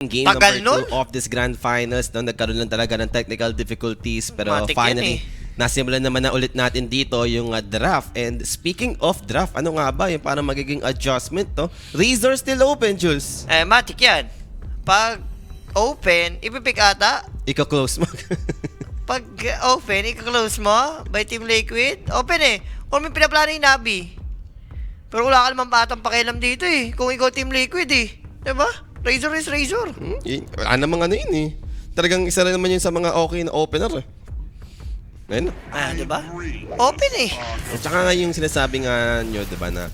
Game Tagal number 2 of this Grand Finals. No, nagkaroon lang talaga ng technical difficulties. Pero Matik finally, yan nasimulan naman na ulit natin dito yung draft. And speaking of draft, ano nga ba yung parang magiging adjustment? No? Razor still open, Jules. Matik yan. Pag open, ipipick ata. Ika-close mo. Pag open, ika-close mo by Team Liquid. Open eh. Or may pinaplano yung Nabi. Pero wala ka naman patang pakialam dito eh. Kung ikaw Team Liquid eh. Diba? Razor is Razor. Wala namang ano yun eh. Talagang isa rin naman yun sa mga okay na opener eh. Ayun. Diba? Open eh. At saka nga yung sinasabi nga nyo, diba, na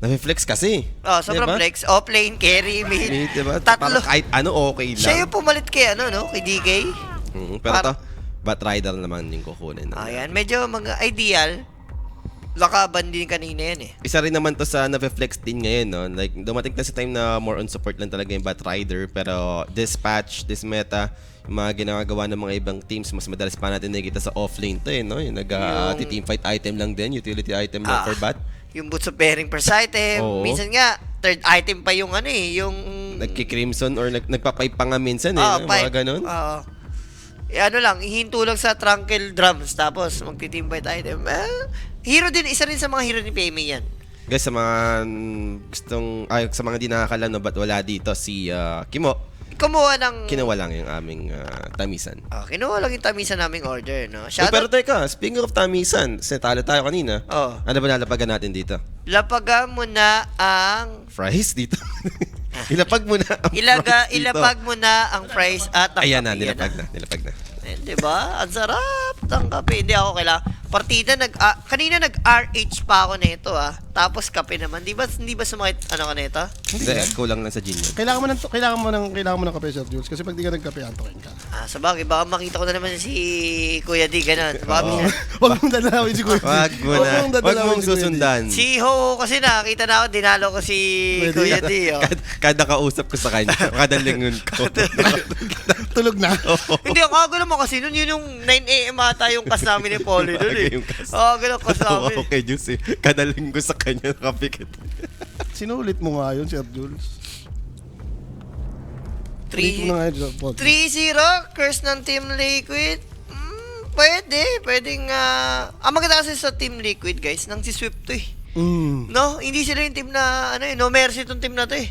na-flex kasi. Sobrang flex. Off-lane, carry, mid. Diba? Tatlo. Parang kahit ano okay lang. Siya yung pumalit kay kay DK. Pero to, Batrider naman yung kukunin. Ayan, medyo ideal. Lakaban din kanina yan eh. Isa rin naman to sa na-flex din ngayon, no? Like, dumating na sa time na more on support lang talaga yung Batrider. Pero this patch, this meta, yung mga ginagawa ng mga ibang teams, mas madalas pa natin nakikita sa offlane to eh, no? Yung nag-teamfight item lang din, utility item lang for Bat. Yung boots of pairing first item. Oo. Minsan nga, third item pa yung yung... Nagki-crimson or nagpa-pipe pa nga minsan eh, no? pipe. Mga ganun. Lang, ihinto lang sa Tranquil Drums, tapos magti-teamfight item. Hero din, isa rin sa mga hero ni PMA yan. Guys, sa mga sa mga di nakakalam na ba't wala dito si Kimo, Kumuha ng... kinuha lang yung aming tamisan. Kinuha lang yung tamisan naming order, no? Pero teka, speaking of tamisan, talo tayo kanina. Ano ba nalapagan natin dito? Lapagan mo na ang... Fries dito. Ilapag mo na ang fries dito. Ilapag mo na ang fries at ang Ayan na, kape. nilapag na. Diba? Ang sarap ng kape. Hindi ako partida, kanina nag-RH pa ako nito Tapos kape naman. Hindi ba sumakit ka nito? Hindi, kulang lang sa gin yun. Kailangan mo ng kape, Sir Jules, kasi pag di ka nagkape, antokin ka. Sa bagay, baka makita ko na naman si Kuya D, ganun. Huwag mong dadalawin si Kuya D. Wag mong susundan. Si Ho, kasi nakita na ako, dinalo ko si Kuya D. Kada kausap ko sa kanya, kada lingon ko. Tulog na. Hindi, ang aga naman kasi nun, yun yung 9 AM ata yung kas namin ni Polly dun eh. Ganun kas namin. Okay, Jules eh. Kada linggo sa kanya nakapikit. Sinulit mo nga yun, Sir Jules. 3-0, curse ng Team Liquid. Pwedeng, ang maganda kasi sa Team Liquid, guys, nang si Swift to eh. No, hindi sila yung team na, no mercy tong team na to eh.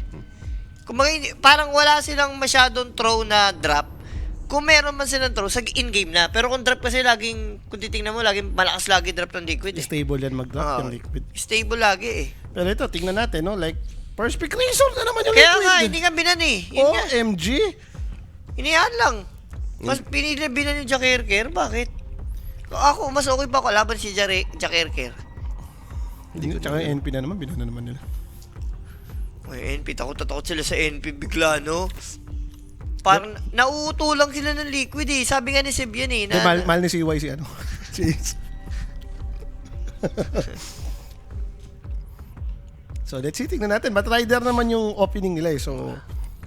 Kumbaga, parang wala silang masyadong throw na drop. Kung meron man silang throw, sa in-game na. Pero kung drop kasi laging, kung titingnan mo, laging malakas lagi drop ng Liquid eh. Stable yan mag-drop yung Liquid. Stable lagi eh. Pero ito, tingnan natin, no? Like, first pick Razor na naman yung Kaya Liquid. nga, hindi nga binan eh. Yun nga. OMG. Iniyaan lang. Mas pinili binan yung Jakerker. Bakit? Ako, mas okay pa ako laban si Jakerker. Tsaka yung NP na naman, binan na naman nila. NP, takot sila sa NP bigla, no? Parang nauuto lang sila ng Liquid eh. Sabi nga ni Seb yan eh. Mahal ni CY si ano. So, let's see. Tingnan natin. Batrider naman yung opening nila eh. So,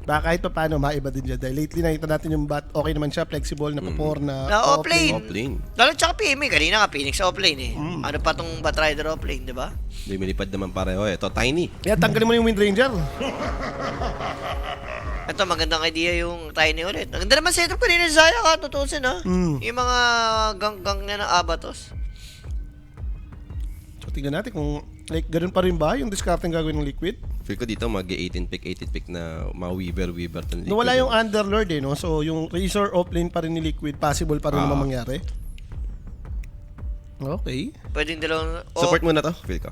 baka kahit pa paano, maiba din dyan. Dahil lately nakita natin yung bat. Okay naman siya. Flexible, napapor na offlane. Lalo tsaka PMA. Kanina nga Phoenix offlane eh. Ano pa tong Batrider offlane, di ba? Lumilipad naman pareho eh. Ito, Tiny. Kaya tanggalin mo yung Wind Ranger. Ito, magandang idea yung Tiny ulit. Ang ganda naman setup kanina ni Zaya ka, tutusin ha. Yung mga gang niya ng Abatos. So, tingnan natin kung like, ganun pa rin ba yung discarding gagawin ng Liquid? Feel ko dito mag-18 pick na ma-weaver tong Liquid. Nawala yung Underlord eh, no? So, yung Razor offlane pa rin ni Liquid, possible pa rin naman mangyari. Okay. Pwedeng dalawang... Support mo na to, feel ko.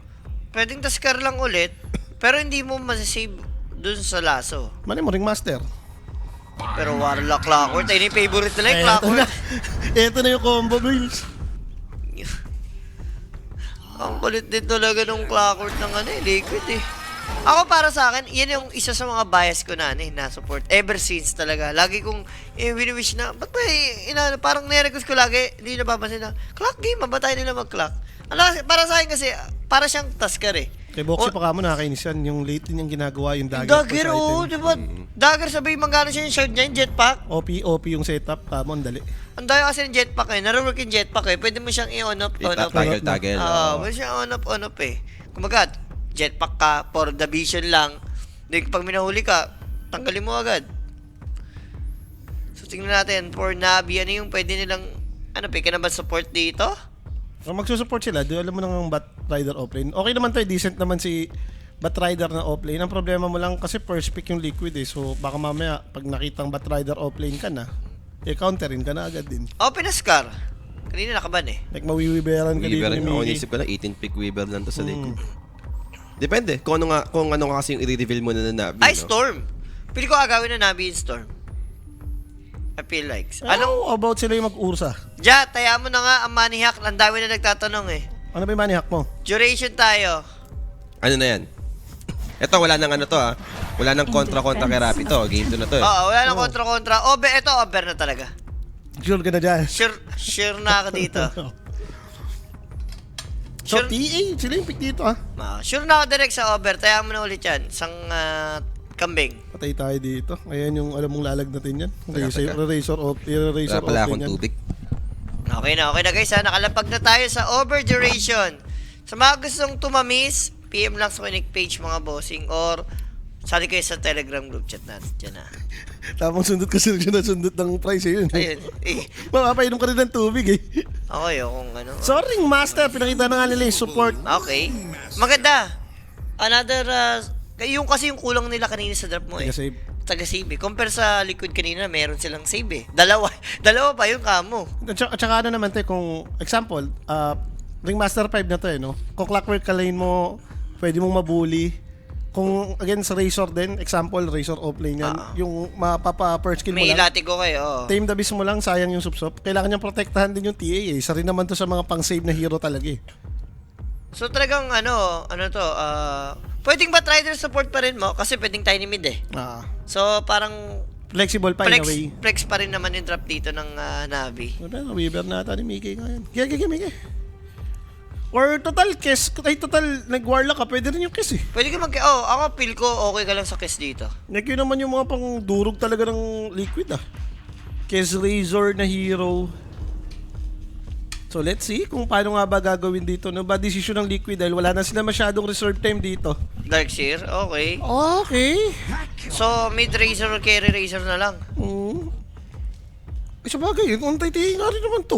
Pwedeng taskar lang ulit, pero hindi mo masasave dun sa laso. Mali mo, Ringmaster. Pero Warlock Clockwork, tayo yung favorite nila yung Clockwork. Ito na yung combo, boys. Ang kulit din talaga ng Clockwork ng Liquid eh. Ako para sa akin, yan yung isa sa mga bias ko na support. Ever since talaga. Lagi kong wini-wish na, ba't ba parang nire-request ko lagi, hindi nababansin na, clock game, mabatay nila mag-clock. Para sa akin kasi, para siyang tasker eh. Kay Boxy pa kamo nakakainis yan. Yung late niyang ginagawa, yung dagger. Dagger, diba? Dagger, sabay manggana siya yung shard niya, yung jetpack. OP yung setup, kamo, ang dali. Ang dami kasi ng jetpack eh. Naro-work yung jetpack eh. Pwede mo siyang i-on-up. Tagel. Pwede siyang on-up eh. Kumaga, jetpack ka for the vision lang. Then pag minahuli ka, tanggalin mo agad. tingnan natin, for Navi, ano yung pwede nilang, pwede ka na ba support dito? Kung magsusupport sila, di alam mo nang Bat Rider offlane. Okay naman to, decent naman si Bat Rider na offlane. Ang problema mo lang kasi first pick yung Liquid eh. So baka mamaya pag nakitang Bat Rider offlane ka na, counterin ka na agad din. Open na Scar. Kanina nakaban eh. Like mawiwiberan ka dito Weaver, ni ako Mickey. nisip ko lang 18 pick Weaver lang to sa Liquid. Depende kung ano nga kasi yung i-reveal mo na Navi. Ay, Storm. Pili ko agawin na Navi yung Storm. I feel like. Ano about sila yung mag-ursa? Ja, taya mo na nga ang money hack. Ang dami na nagtatanong eh. Ano ba yung money hack mo? Duration tayo. Ano na yan? Ito, wala nang ano to ha. Wala nang kontra-kontra kay Rappi to. Game 2 na to eh. Oo, wala nang kontra-kontra. Ito, over na talaga. Sure ka na dyan. Sure na ako dito. So, Sure. TA, sila yung pick dito Sure na ako direct sa over. Taya mo na ulit yan. Isang kambing. Patay tayo dito. Ayan yung alam mong lalagnatin yan. Teka. Razor Wala pala akong yan. tubig. Okay na guys ha. Nakalapag na tayo sa over duration. Sa mga gustong tumamis, PM lang sa Connect page mga bossing or sali kayo sa Telegram group chat natin. Diyan na. Tapos sundot kasi siya na sundot ng price eh, yun. Ayun. Mapapainom ka rin ng tubig eh. Okay, kung ano. Sorry, Master. Pinakita na nga nila yung support. Okay. Maganda. Another, yung kasi yung kulang nila kanina sa drop mo eh. Taga-save. Taga-save eh. Compare sa Liquid kanina, meron silang save eh. Dalawa pa yung kamo. At saka ano naman to kung, example, Ringmaster 5 na to eh, no? Kung clockwork ka lane mo, pwede mong mabully. Kung, again, sa Razor din, example, Razor offlane yan, yung mapapa-first kill mo May lang. latigo kayo. Tame the beast mo lang, sayang yung sup-sup. Kailangan niyang protektahan din yung TA eh. Isa rin naman to sa mga pang-save na hero talaga eh. So talagang pwedeng ba Rider support pa rin mo? Kasi pwedeng tiny mid eh. So parang Flexible pa in a way. flex pa rin naman yung drop dito ng Navi. Ano, Weaver na ata ni Mickey ngayon. Gaya, Mickey. Or total kiss, total nag-warlock ka, pwede rin yung kiss eh. Pwede ka ako feel ko okay ka lang sa kiss dito. Like yun naman yung mga pang durog talaga ng Liquid Kiss Razor na hero. So let's see kung paano nga ba gagawin dito. No ba decision ng Liquid dahil wala na sila masyadong reserve time dito. Darkseer, okay. Okay. So mid Razor or carry Razor na lang. Sa bagay, yung untay-tihi nga rin naman to.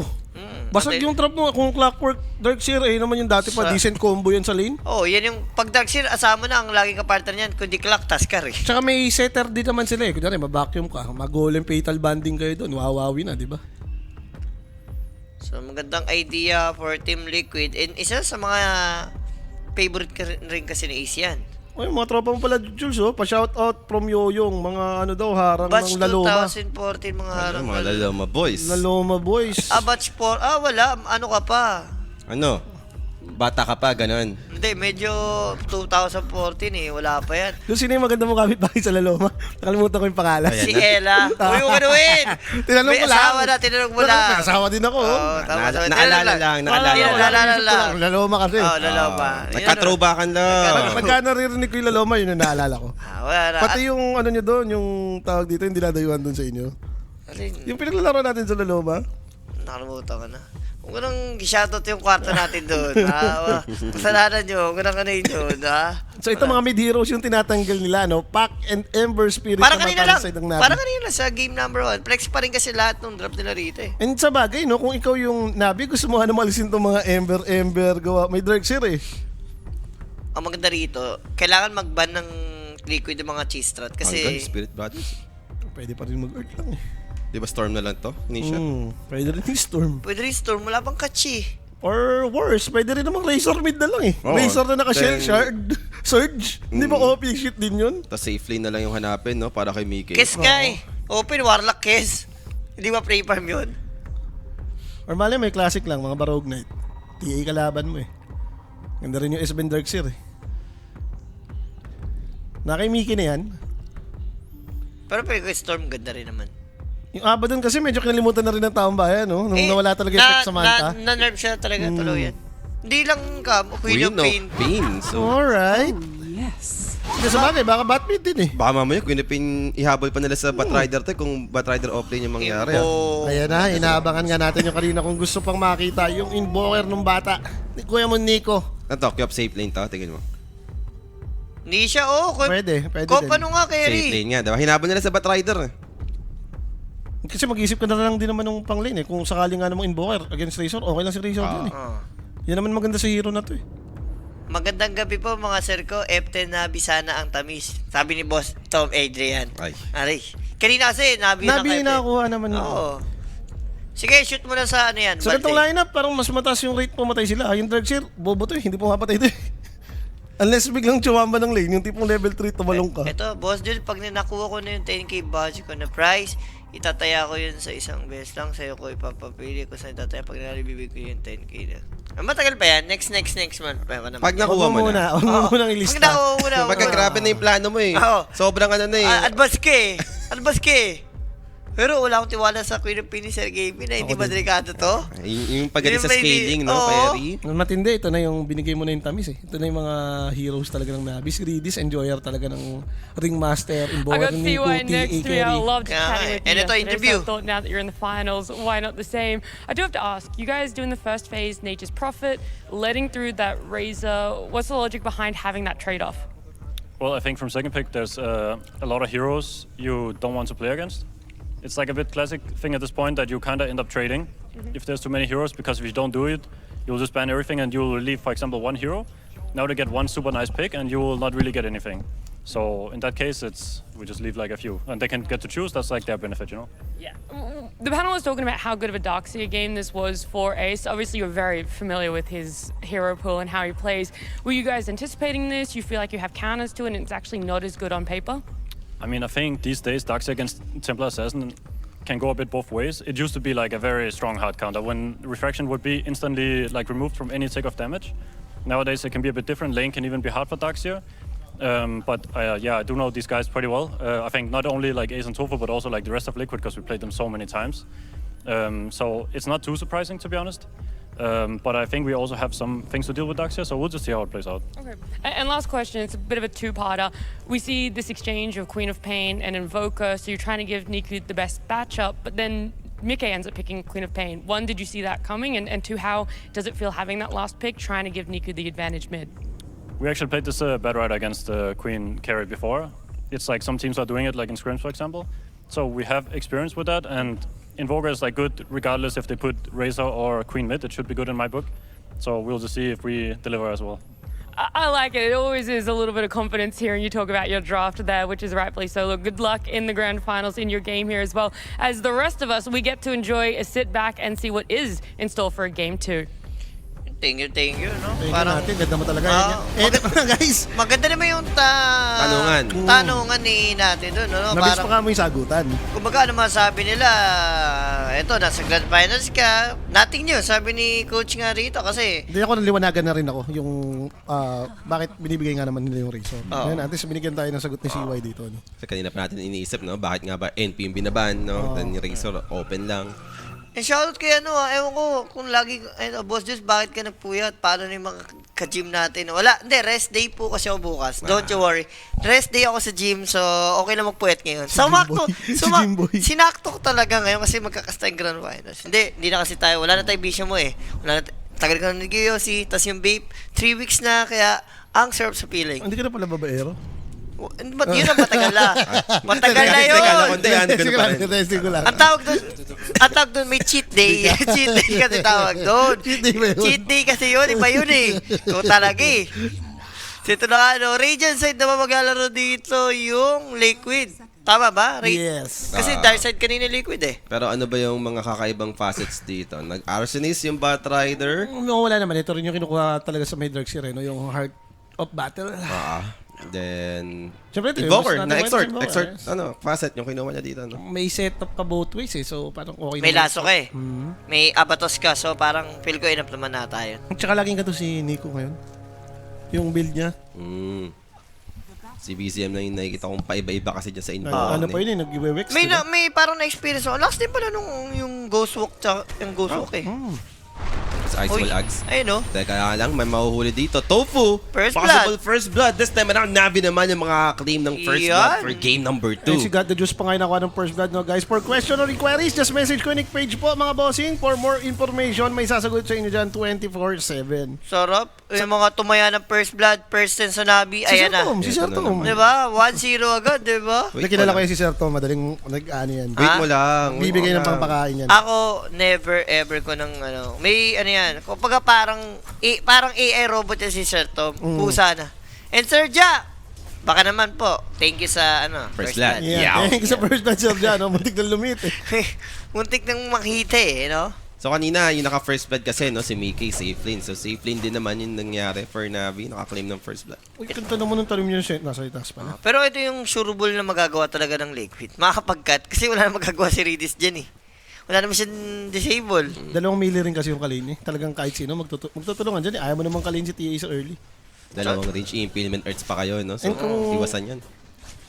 Basag yung trap mo, kung clockwork, Darkseer, naman yung dati pa, decent combo yan sa lane. Oh, yan yung pag Darkseer, asama na ang laging kapartner niyan, kundi clock, Taskar eh. Tsaka may setter din naman sila eh. Kunyari, ma-vacuum ka, mag-golem fatal banding kayo doon, wawawi na, di ba? So magandang idea for Team Liquid. And isa sa mga favorite rin kasi ni Ace yan. Ay, mga tropa mo pala, Jules, pa-shoutout from Yoyong, mga harang Batch ng Laloma. 2014, mga harang. Mga Laloma boys. Laloma boys. Batch 4. Wala. Ano ka pa? Ano? Bata ka pa, ganun. Hindi, medyo 2014 eh. Wala pa yan. Yung sino yung maganda mo kapit bakit sa Laloma? Nakalimutan ko yung pangalan. Ayan. Si Ella. Uy, huwag ganuin! Tinanong May ko lang. asawa na, tinanong mo lang. May asawa din ako. Oo, tama. Naalala lang. Naalala lang. Laloma kasi. Laloma. Nagka-throwbackan lang. Pagka naririnig ko yung Laloma, yun yung naalala ko. Wala na. Pati yung ano nyo doon, yung tawag dito, yung dinadayuan doon sa inyo. Yung pinaglalaro natin sa Laloma. Nakalimutan ka na. Huwag ka nang shoutout yung kwarto natin doon. Kasalanan nyo. Huwag ka nang kanayin doon. So ito mga mid-heroes yung tinatanggal nila, no? Pack and Ember Spirit Para na kanina lang. side ng Navi. Para kanina lang sa game number 1. Flex pa rin kasi lahat ng drop nila rito eh. And sa bagay, no? Kung ikaw yung Navi, gusto mo malisin itong mga Ember, gawa. May Darkseer eh. Ang maganda rito, kailangan mag-ban ng Liquid yung mga cheese strat. Kasi Hanggang Spirit Brothers. Pwede pa rin mag-earth lang eh. Di ba Storm na lang to? Nisha? Pwede rin yung Storm. pwede rin Storm, wala pang catchy. Or worse, pwede rin namang Razor mid na lang eh. Oo, Razor na naka-shell then- shard. Surge. Hindi ba OP shit din yun? Tapos safe lane na lang yung hanapin, no? Para kay Mickey. Kiss guy. Open, Warlock Kiss. Hindi ba free farm yun? Or mali, may classic lang, mga Barogue Knight. TA kalaban mo eh. Ganda rin yung S-Ben Darkseer eh. Na kay Mickey na yan. Pero pwede kay Storm, ganda rin naman. Yung aba dun kasi medyo kinalimutan na rin ng taong bayan, no? Nung nawala talaga yung effect sa Manta. Na-nerve siya talaga, tuloy yan. Hindi lang Queen of Pain. So, Alright. Yes. Hindi sa bagay, baka Batmid din eh. baka mamaya Queen of Pain ihabol pa nila sa Batrider to kung Batrider offlane yung mangyari. Info. Ayan na, inaabangan nga natin yung kanina kung gusto pang makita yung invoker ng bata. Ni Kuya mo Nico. Ito, Kyop safe lane to. Tingin mo. Hindi siya, Pwede Kop, din. ano nga, Safe carry? lane nga, diba? Hinabol nila sa Batrider. Kasi mag-isip ka na lang din naman ng pang lane eh. Kung sakali nga namang invoker against Razor, okay lang si Razor dyan eh. Yan naman maganda sa hero na to eh. Magandang gabi po mga sir ko. F10 na Bisana ang tamis. Sabi ni Boss Tom Adrian. Ay. Aray. Kanina kasi, Nabi Nabi nakakuha naman. Oo. Sige, shoot mo na sa ano yan. Sa ganitong Balte. lineup, parang mas mataas yung rate pumatay sila. Yung Darkseer, bobo to eh. Hindi pumapatay to eh. Unless biglang chumamba ng lane, yung tipong level 3 tumalong ka. Ito, Boss Jill, pag nakuha ko na yung 10k budget ko na price, itataya ko yun sa isang best lang. Sa'yo ko ipapapili ko sa itataya pag nalibibig ko yung 10k na. Matagal pa yan. Next month. Pag nakuha mo na. Huwag mo munang ilista. Pag nakuha mo na. Magka-grabe na yung plano mo eh. Oo. Sobrang ano na eh. Advance ka eh. Pero wala akong tiwala sa Queen of Phoenix Sir Gaming na hindi ba delikado to? Yung pagdating sa Yung scaling, no, Oo. Perry? Matindi, ito na yung binigay mo na yung tamis eh. Ito na yung mga heroes talaga ng Nabi. Si Ridis, enjoyer talaga ng Ringmaster, I Invoker, got Nico, CY next to me. I loved Yeah, chatting with and you ito, yesterday, interview. so I thought now that you're in the finals, why not the same? I do have to ask, you guys doing the first phase, Nature's Prophet, letting through that Razor, what's the logic behind having that trade-off? Well, I think from second pick, there's a lot of heroes you don't want to play against. It's like a bit classic thing at this point that you kind of end up trading if there's too many heroes, because if you don't do it, you'll just ban everything and you'll leave, for example, one hero. Now they get one super nice pick and you will not really get anything. So in that case, we just leave like a few and they can get to choose. That's like their benefit, you know? Yeah. The panel was talking about how good of a Darkseer game this was for Ace. Obviously, you're very familiar with his hero pool and how he plays. Were you guys anticipating this? You feel like you have counters to it and it's actually not as good on paper? I mean, I think these days Darkseer against Templar Assassin can go a bit both ways. It used to be like a very strong hard counter when Refraction would be instantly like removed from any take of damage. Nowadays it can be a bit different. Lane can even be hard for Darkseer. But yeah, I do know these guys pretty well. I think not only like Ace and Tofu, but also like the rest of Liquid, because we played them so many times. So it's not too surprising, to be honest. But I think we also have some things to deal with Darkseer, so we'll just see how it plays out. Okay. And last question, it's a bit of a two-parter. We see this exchange of Queen of Pain and Invoker, so you're trying to give Niku the best matchup, but then Mickey ends up picking Queen of Pain. One, did you see that coming? And two, how does it feel having that last pick, trying to give Niku the advantage mid? We actually played this Bad Rider against Queen carry before. It's like some teams are doing it, like in scrims, for example. So we have experience with that, and Invoker is like good regardless if they put Razor or Queen mid. It should be good in my book. So we'll just see if we deliver as well. I like it. It always is a little bit of confidence hearing you talk about your draft there, which is rightfully so. Look, good luck in the grand finals in your game here as well. As the rest of us, we get to enjoy a sit back and see what is in store for game 2. Thank you, no? Thank you natin, ganda mo talaga. maganda- Mga guys, Maganda naman yung tanungan ni natin doon, no? nabis pa nga mo yung sagutan. Kumbaga, ano masabi nila, eto, nasa grand finals ka, nothing new, sabi ni coach nga rito kasi, Hindi ako naliwanagan na rin ako yung bakit binibigay nga naman nila yung Razor. Oo. Ngayon, at least binigyan tayo ng sagot ni CY dito. No? Kasi kanina pa natin iniisip, no? Bakit nga ba NP yung binaban, no? Then yung Razor, open lang. shoutout kay ewan ko, kung lagi, Boss Jules, bakit ka nagpuyat? Paano na yung mga ka-gym natin? Wala, hindi, rest day po kasi ako bukas. Don't you worry. Rest day ako sa gym, so okay na magpuyat ngayon. Jimboy. Sinakto ko talaga ngayon kasi magkakasta yung grand finals. Hindi na kasi tayo, wala na tayo bisyo mo eh. Wala na tagal ka na nag-yosi, tas yung vape, 3 weeks na, kaya ang sarap sa feeling. Hindi ka na pala babaero? Ba't yun ang matagal na? Matagal na yun! Teka lang, hindi, ano ko pa rin. Testing ko lang. Ang tawag doon may cheat day. Cheat day kasi tawag doon. Cheat day ba yun? Cheat day kasi yun, iba yun eh. Ito talaga eh. So ito na nga, Radiant side naman maglalaro dito yung Liquid. Tama ba? Yes. Kasi Dark side kanina Liquid eh. Pero ano ba yung mga kakaibang facets dito? Nag-Arsonist yung Bat Rider. No, wala naman. Ito rin yung kinukuha talaga sa may Darkseer, no? Yung Heart of Battle. Then, Siyempre, ito, Invoker, mas na Exort. natin Exort, yes. facet yung kinuha niya dito, no? May setup ka both ways eh. So, parang okay May naman. laso ka eh. May abatos ka. So parang feel ko enough naman na tayo. Tsaka laging ka to si Nico ngayon. Yung build niya. Si BCM na yung nakikita kong paiba-iba kasi dyan sa inbound. Ano pa yun eh, nag-wex. May parang na-experience ako. Last din pala nung yung Ghost Walk, yung Ghost Walk eh. Ice Uy, Wall Ags. ayun no. Teka lang, may mahuhuli dito. Tofu! First Possible blood. first blood. This time around, Navi naman yung mga claim ng first Yan. blood for game number Eh, si 2. God the Juice pa nga yung nakuha ng first blood, no, guys. For question or inquiries, just message ko Nick page po, mga bossing. For more information, may sasagot sa inyo dyan 24/7. Sarap. Yung mga tumaya ng first blood, first sense sa Nabi, Si ayan Sir na. Tom, si Sir Ito na Tom. naman. Diba? 1-0 agad, diba? Wait Nakilala mo ko lang. yung si Sir Tom, madaling nag-ano yan. Wait mo lang. wait Bibigay mo ng lang. pangpakain yan. Ako, never ever ko ng may ano yan, kumbaga parang AI robot yan si Sir Tom. Pusa na. And Sir Ja, baka naman po, thank you sa First blood. Yeah, Yeah. thank you sa first blood, Sir Jan. No? Muntik na lumit eh. Muntik nang makita no? So kanina, yung naka-first blood kasi, no, si Mickey, safe lane. So safe lane din naman yung nangyari for Navi. Naka-claim ng first blood. Uy, kanta naman ng talim yung set. Nasa itaas pala. Pero ito yung sureball na magagawa talaga ng Liquid. Makakapag-cut kasi wala na magagawa si Redis dyan eh. Wala naman siyang disable. 2 mili rin kasi yung kalini. Talagang kahit sino magtutulungan dyan. Ayaw mo naman kalini si TA sa early. Dalawang range implement arts pa kayo, no? So, And kung- iwasan yan.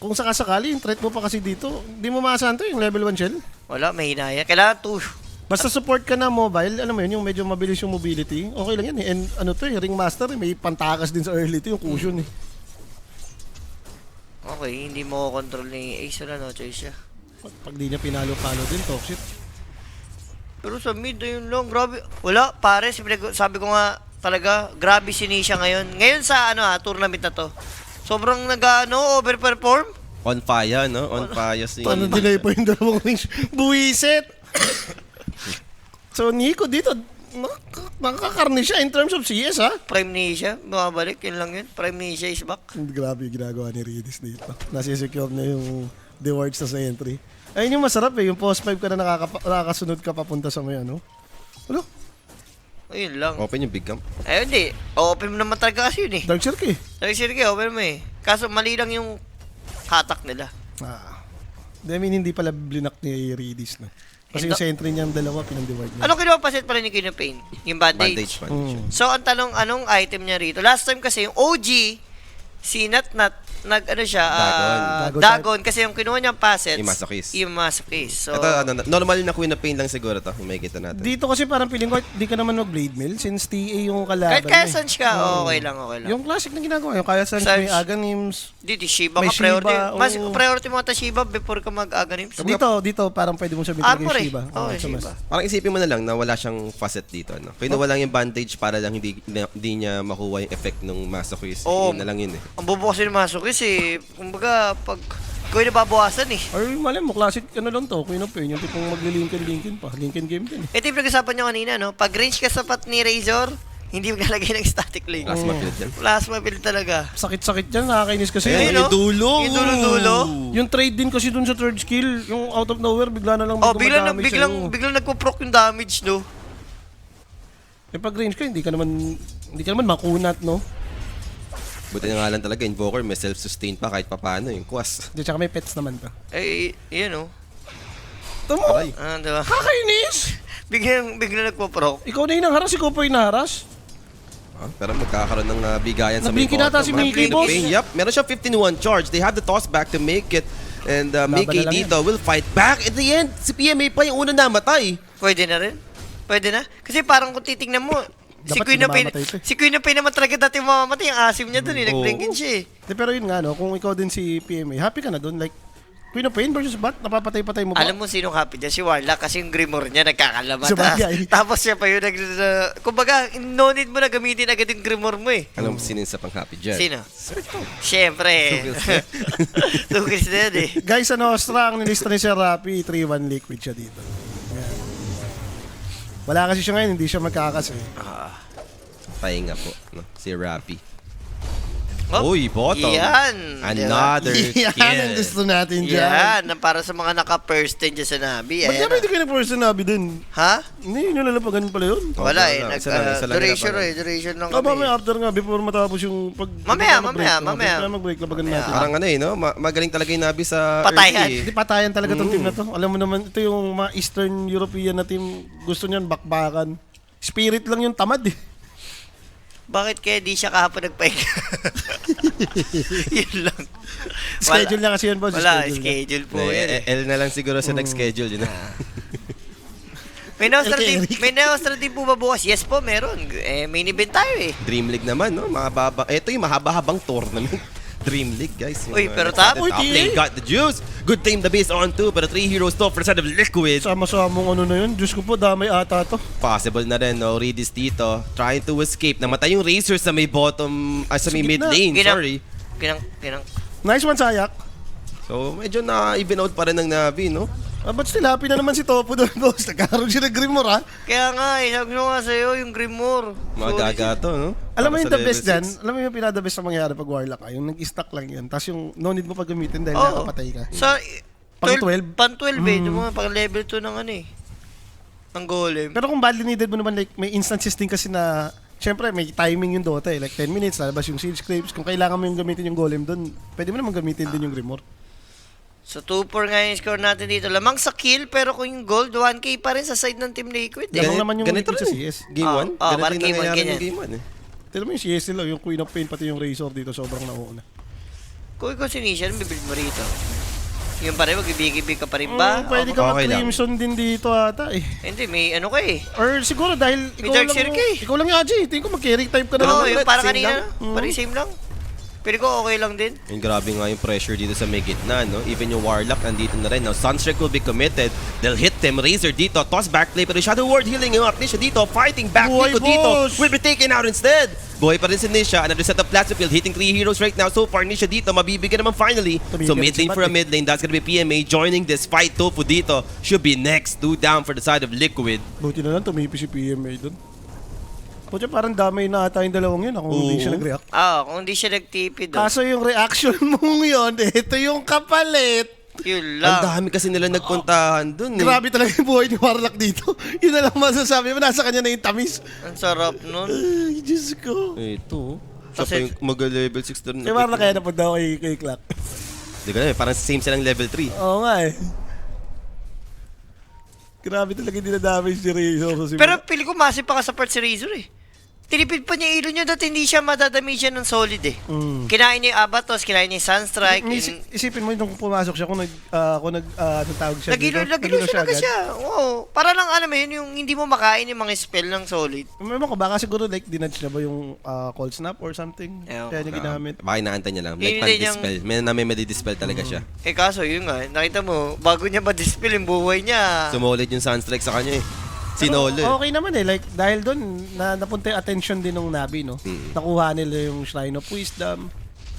Kung sakasakali, yung threat mo pa kasi dito, hindi mo maasahan to yung level 1 shell. Wala, mahina yan. Kailangan 2. Basta support ka na mobile, alam mo yun, yung medyo mabilis yung mobility, okay lang yan eh. And ano to eh, Ringmaster eh, may pantakas din sa early to, yung cushion eh. Okay, hindi mo control ni Ace. Wala no choice siya. Pag di niya pinalo-palo din, toxic. Pero sa mid, ayun lang, grabe. Wala, pare, sabi ko nga talaga, grabe si Nisha ngayon. Ngayon sa tournament na to, sobrang overperform. On fire, no? On fire si... Paano delay pa yung dalawang range? Buwisit! So Nico dito, nakakakarni siya in terms of CS ha? Prime Nisha, bumabalik, yun lang yun. Prime Nisha is back. Grabe yung ginagawa ni Redis dito. Nasi-secure na yung rewards na sa entry. Ayun yung masarap eh, yung post 5 ka na nakakasunod ka papunta sa may ano. Ano? Ayun lang. Open yung big camp. Ayun di, open mo naman talaga kasi yun eh. Dark Circle eh. Sabi sige, open mo eh. Kaso mali lang yung hatak nila. I mean, hindi pala blinak ni Redis no. Kasi yung sentry niyang dalawa, pinang-divide niya. Anong kinuha paset pa rin ni Queen of Pain? Yung bandage. Bandage pa. So, ang tanong, anong item niya rito? Last time kasi, yung OG, si Natnat, Dagon. Kasi yung kinuha niyang passets, Yung Masochist. Yung Masochist. So, Ito, normal na Queen of Pain lang siguro to. Yung makikita natin. Dito kasi parang feeling ko, di ka naman mag-blade mill since TA yung kalaban. kahit kaya eh. saan ka, okay lang. Yung classic na ginagawa, yung kaya saan Sarge. may Aganims. Dito, Shiba May ka priority. Shiba, Mas oo. priority mo ata Shiba before ka mag-Aghanim. Dito, parang pwede mong sabihin talaga Armor yung eh. Shiba. Oo, sa mas. Shiba. Parang isipin mo na lang na wala siyang facet dito. No? Kinuha lang yung bandage para lang hindi niya makuha yung effect ng Masochist. Oo. Yun na lang yun eh. Ang bubo kasi ng Masochist eh. Kumbaga, pag ikaw yung nababawasan eh. Or malay mo, classic ano lang to, Queen of Pain, yung tipong magli-Lincoln pa. Lincoln game din eh. Ito yung pinag-usapan nyo kanina, no? Pag range ka sapat ni Razor, hindi maglalagay ng static lane. Plasma field yan. Plasma build talaga. Sakit-sakit yan, nakakainis kasi. Ayun, Ayun, no? yung dulo. Yung dulo-dulo. Yung trade din kasi dun sa third skill, yung out of nowhere, bigla na lang Oh, dumadamage biglang nagpo-proc yung damage, no? Eh pag range ka, hindi ka naman makunat, no? Buti na nga lang talaga, Invoker, may self-sustain pa kahit papano yung Quas. Di, tsaka may pets naman to. Eh, yun, no? Tamo! Aray. Diba? Kakainis! Biglang nagpo-proc. Ikaw na yung nangharas, ikaw pa yung naharas. Pero magkakaroon ng bigayan sa Nablinky nata si Mickey, Queen of boss. Pain, Yup, meron siyang 15-1 charge. They have the toss back to make it. And Mickey na lang dito will fight back. At the end, si PMA pa yung una namatay. Pwede na rin. Pwede na. Kasi parang kung titingnan mo, si Dapat Queen of Pain, mamamatay to eh. si Queen of Pain naman talaga dati mamamatay. Yung asim niya dun eh. Nag-blinkin siya eh. Di, pero yun nga, no, kung ikaw din si PMA, happy ka na dun. Like, Queen of Pain versus Bat, napapatay-patay mo ba? Alam mo sinong happy dyan? Si Warlock kasi yung Grimoire niya nagkakalamat. Sabagay. Tapos siya pa yung kumbaga, no need mo na gamitin agad yung Grimoire mo eh. Alam mo sino sa pang-happy dyan? Sino? Siyempre. Tukis na yun eh. Guys, sa Nostra, ang nilista ni Sir Rapi, 3-1 liquid siya dito. Yan. Wala kasi siya ngayon, hindi siya magkakas eh. Pahinga po, no? Si Rappy. Oh, Uy, bottom. Yan. Another Yan ang kill. gusto natin dyan. Yan. Na para sa mga naka-first 10 dyan sa Nabi. Ba't Ayan nga hindi kayo na person nabi din? Ha? Hindi, yun nalalapagan pala yun. Oh, Wala eh. wala. Isa lang Duration nila eh. Duration lang Aba, may kami. after nga, before matapos yung pag... Mamaya. Kaya mag-break, labagan natin. Parang ano eh, no? Magaling talaga yung Nabi sa Patayan. early, eh. Hindi patayan talaga tong team na to. Alam mo naman, ito yung mga Eastern European na team, gusto niyan bakbakan. Spirit lang yung tamad eh. Bakit kaya di siya kahapon nagpahinga? Yun lang. Schedule niya kasi yun, boss. Wala, Schedule niya. schedule po yan eh. L na lang siguro sa nag-schedule, yun. May Neostra din po ba bukas? Yes po, meron. Main event tayo eh. Dream League naman, no? Ito yung mahaba-habang tournament. Dream League, guys. Uy, pero top. Uy, lane got the juice. Good team, the base on 2, pero 3 heroes to for the side of Liquid. Sama-samong ano na yun. Diyos ko po, damay ata to. Possible na rin, no? Redis dito, trying to escape. Namatay yung Razor sa may bottom, sa may mid gitna. lane, sorry. Kinang. Nice one, Sayak. So, medyo na-even out pa rin ng Navi, no? But still, happy na naman si Topo doon, boss. Nagkaroon siya ng Grimor, ha? Kaya nga sabi ko nga sa'yo, yung Grimoire. Magaga to, no? Alam mo Para yung sa the best level dyan? 6. Alam mo yung pinaka-the best na mangyari pag Warlock ka? Yung nag-stack lang yan. Tapos yung no need mo pag gamitin dahil Oo. nakapatay ka. Sa Pang 12? Pan 12 eh. Yung mga pang level 2 ng ano eh. Ng golem. Pero kung badly needed mo naman, like, may instances din kasi na, syempre, may timing yung Dota eh. Like 10 minutes, lalabas yung Siege Scrapes. Kung kailangan mo yung gamitin yung Golem doon, pwede mo naman gamitin din yung Grimoire. So 2-4 nga yung score natin dito. Lamang sa kill, pero kung yung gold, 1k pa rin sa side ng Team Liquid eh. Ganun naman yung ganito Liquid sa rin. CS. Game 1? parang game one, ganyan. Game 1, eh. Tignan mo yung CS nila, yung Queen of Pain, pati yung Razor dito, sobrang nauna. Kung ikaw si Nisha, bibuild mo rito. Yung pa rin, magbibigay ka pa rin ba? Pwede ka Okay lang. mag-Crimson din dito ata eh. Hindi, may ano ka eh. Or siguro dahil May ikaw Dark lang, Circle eh. ikaw lang yung Aji. Tingin ko mag-carry type ka na Oo, naman. yung parang same kanina. lang. Parang same lang. Pero ko okay lang din. Yung grabe nga yung pressure dito sa may gitna, no? Even yung Warlock nandito na rin. Now, Sunstrike will be committed. They'll hit them. Razor dito. Toss back play. Pero Shadow Ward healing him up. Nisha dito. Fighting back. Buhay, Nico dito. boss! Will be taken out instead. Buhay pa rin si Nisha. Another set of Plasmafield. Hitting 3 heroes right now. So far, Nisha dito. Mabibigyan naman finally. So, mid lane for a mid lane. That's gonna be PMA joining this fight. Tofu dito. Should be next. 2 down for the side of Liquid. Buti na lang, tumipi si PMA doon. Pucha, parang damay na ata yung dalawang yun. Ako hindi siya nag-react. Kung hindi siya nagtipid doon. Kaso yung reaction mong yun, ito yung kapalit. Yun Ang lang. dami kasi nila nagpuntahan dun, eh. Grabe talaga yung buhay ni Warlock dito. Yun na lang masasabi mo, nasa kanya na yung tamis. Ang sarap nun. Ay, Diyos ko. Ito. Siya Kasi- pa yung mag-level 6 na rin. Si Warlock kaya napunta ako kay Clark. Hindi ko na, parang same silang level 3. Oo nga eh. Grabe talaga yung dinadamage si Razor. sa Pero simula. pili ko massive pa ka sa part si Razor eh. Tinipid pa niya ilo niya dahil hindi siya madadamage ng solid eh. Kinain niya yung Abatos, kinain niya yung Sunstrike. Isipin mo nung pumasok siya, kung anong tawag siya Nagilo siya agad. siya. Oo. Para lang ano mo yun, yung hindi mo makain yung mga spell ng solid. Ewan ko, baka siguro like dinudge na ba yung cold snap or something? Ewan Kaya niya ginamit. Baka inaantay niya lang. Hindi Like niyang- pan-dispel. May madi-dispel talaga siya. Kaso yun nga, nakita mo, bago niya ma-dispel yung buhay niya. Sumulid yung Sunstrike sa kanya eh. Sinolo eh. Okay naman eh, like dahil doon napunta yung attention din ng Navi, no? Nakuha nila yung Shrine of Wisdom.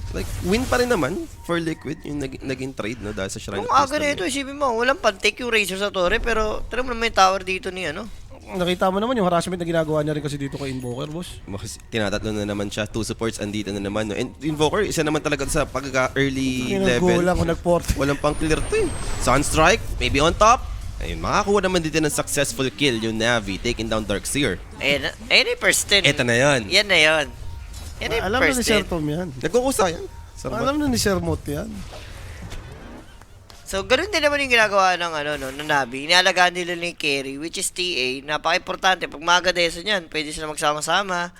Like, win pa rin naman for Liquid yung naging trade, no? Dahil sa Shrine Kung of aga Wisdom, na ito, isipin mo, walang pan-take yung Razor sa torre, pero tira mo naman yung tower dito ni ano. Nakita mo naman yung harassment na ginagawa niya rin kasi dito kay Invoker, boss. Tinatatlo na naman siya. 2 supports andito na naman. No? And Invoker, isa naman talaga sa pagka-early level. Lang kung nag-port. Walang pang clear to eh. Sunstrike, maybe on top. Ayun, makakuha naman dito ng successful kill yung Navi, taking down Darkseer. Ayun yung first 10. Eto na yan. Yan na yun. Yan yung Alam na first ni Sir 10. Tom yan. Nagkukusa yan. Sarap. Alam na ni Sir Mot yan. So, ganun din naman yung ginagawa ng, ng Navi. Inialagaan nila ni Carry, which is TA. Napaka-importante. Pag magadeso niyan, pwede sila magsama-sama.